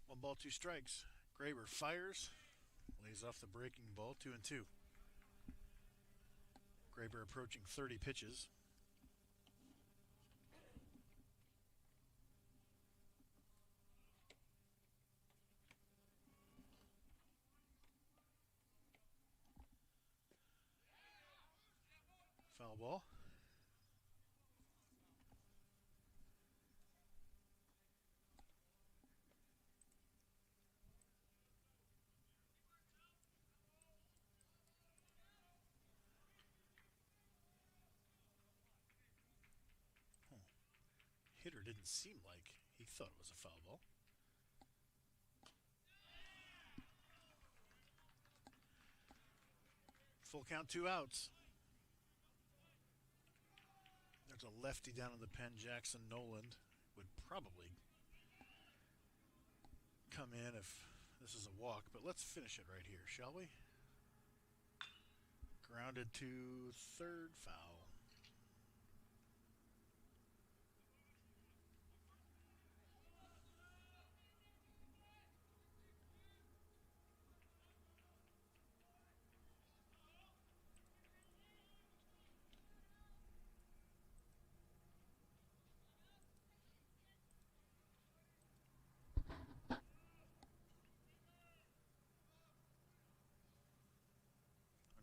One ball, two strikes. Graber fires, lays off the breaking ball, 2-2. Graber approaching 30 pitches. Foul ball. Hitter didn't seem like he thought it was a foul ball. Full count, 2 outs. There's a lefty down in the pen. Jackson Noland would probably come in if this is a walk, but let's finish it right here, shall we? Grounded to third, foul.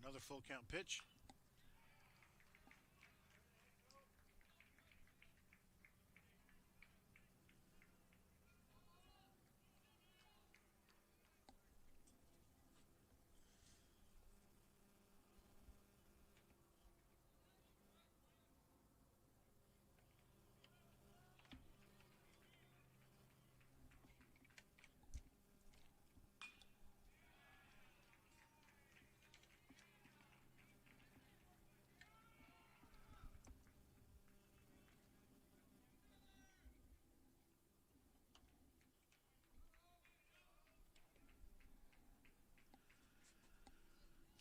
Another full count pitch.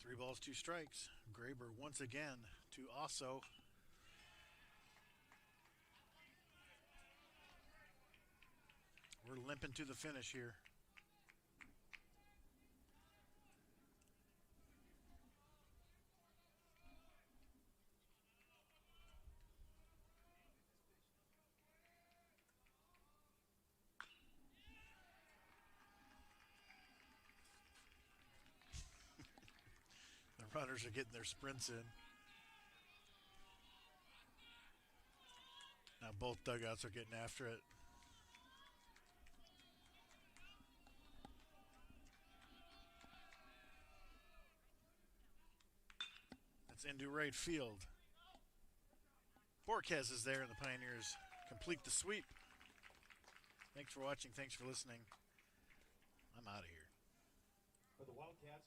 Three balls, two strikes. Graber once again to Oso. We're limping to the finish here. The runners are getting their sprints in. Now both dugouts are getting after it. That's into right field. Borquez is there, and the Pioneers complete the sweep. Thanks for watching. Thanks for listening. I'm out of here. For the Wildcats,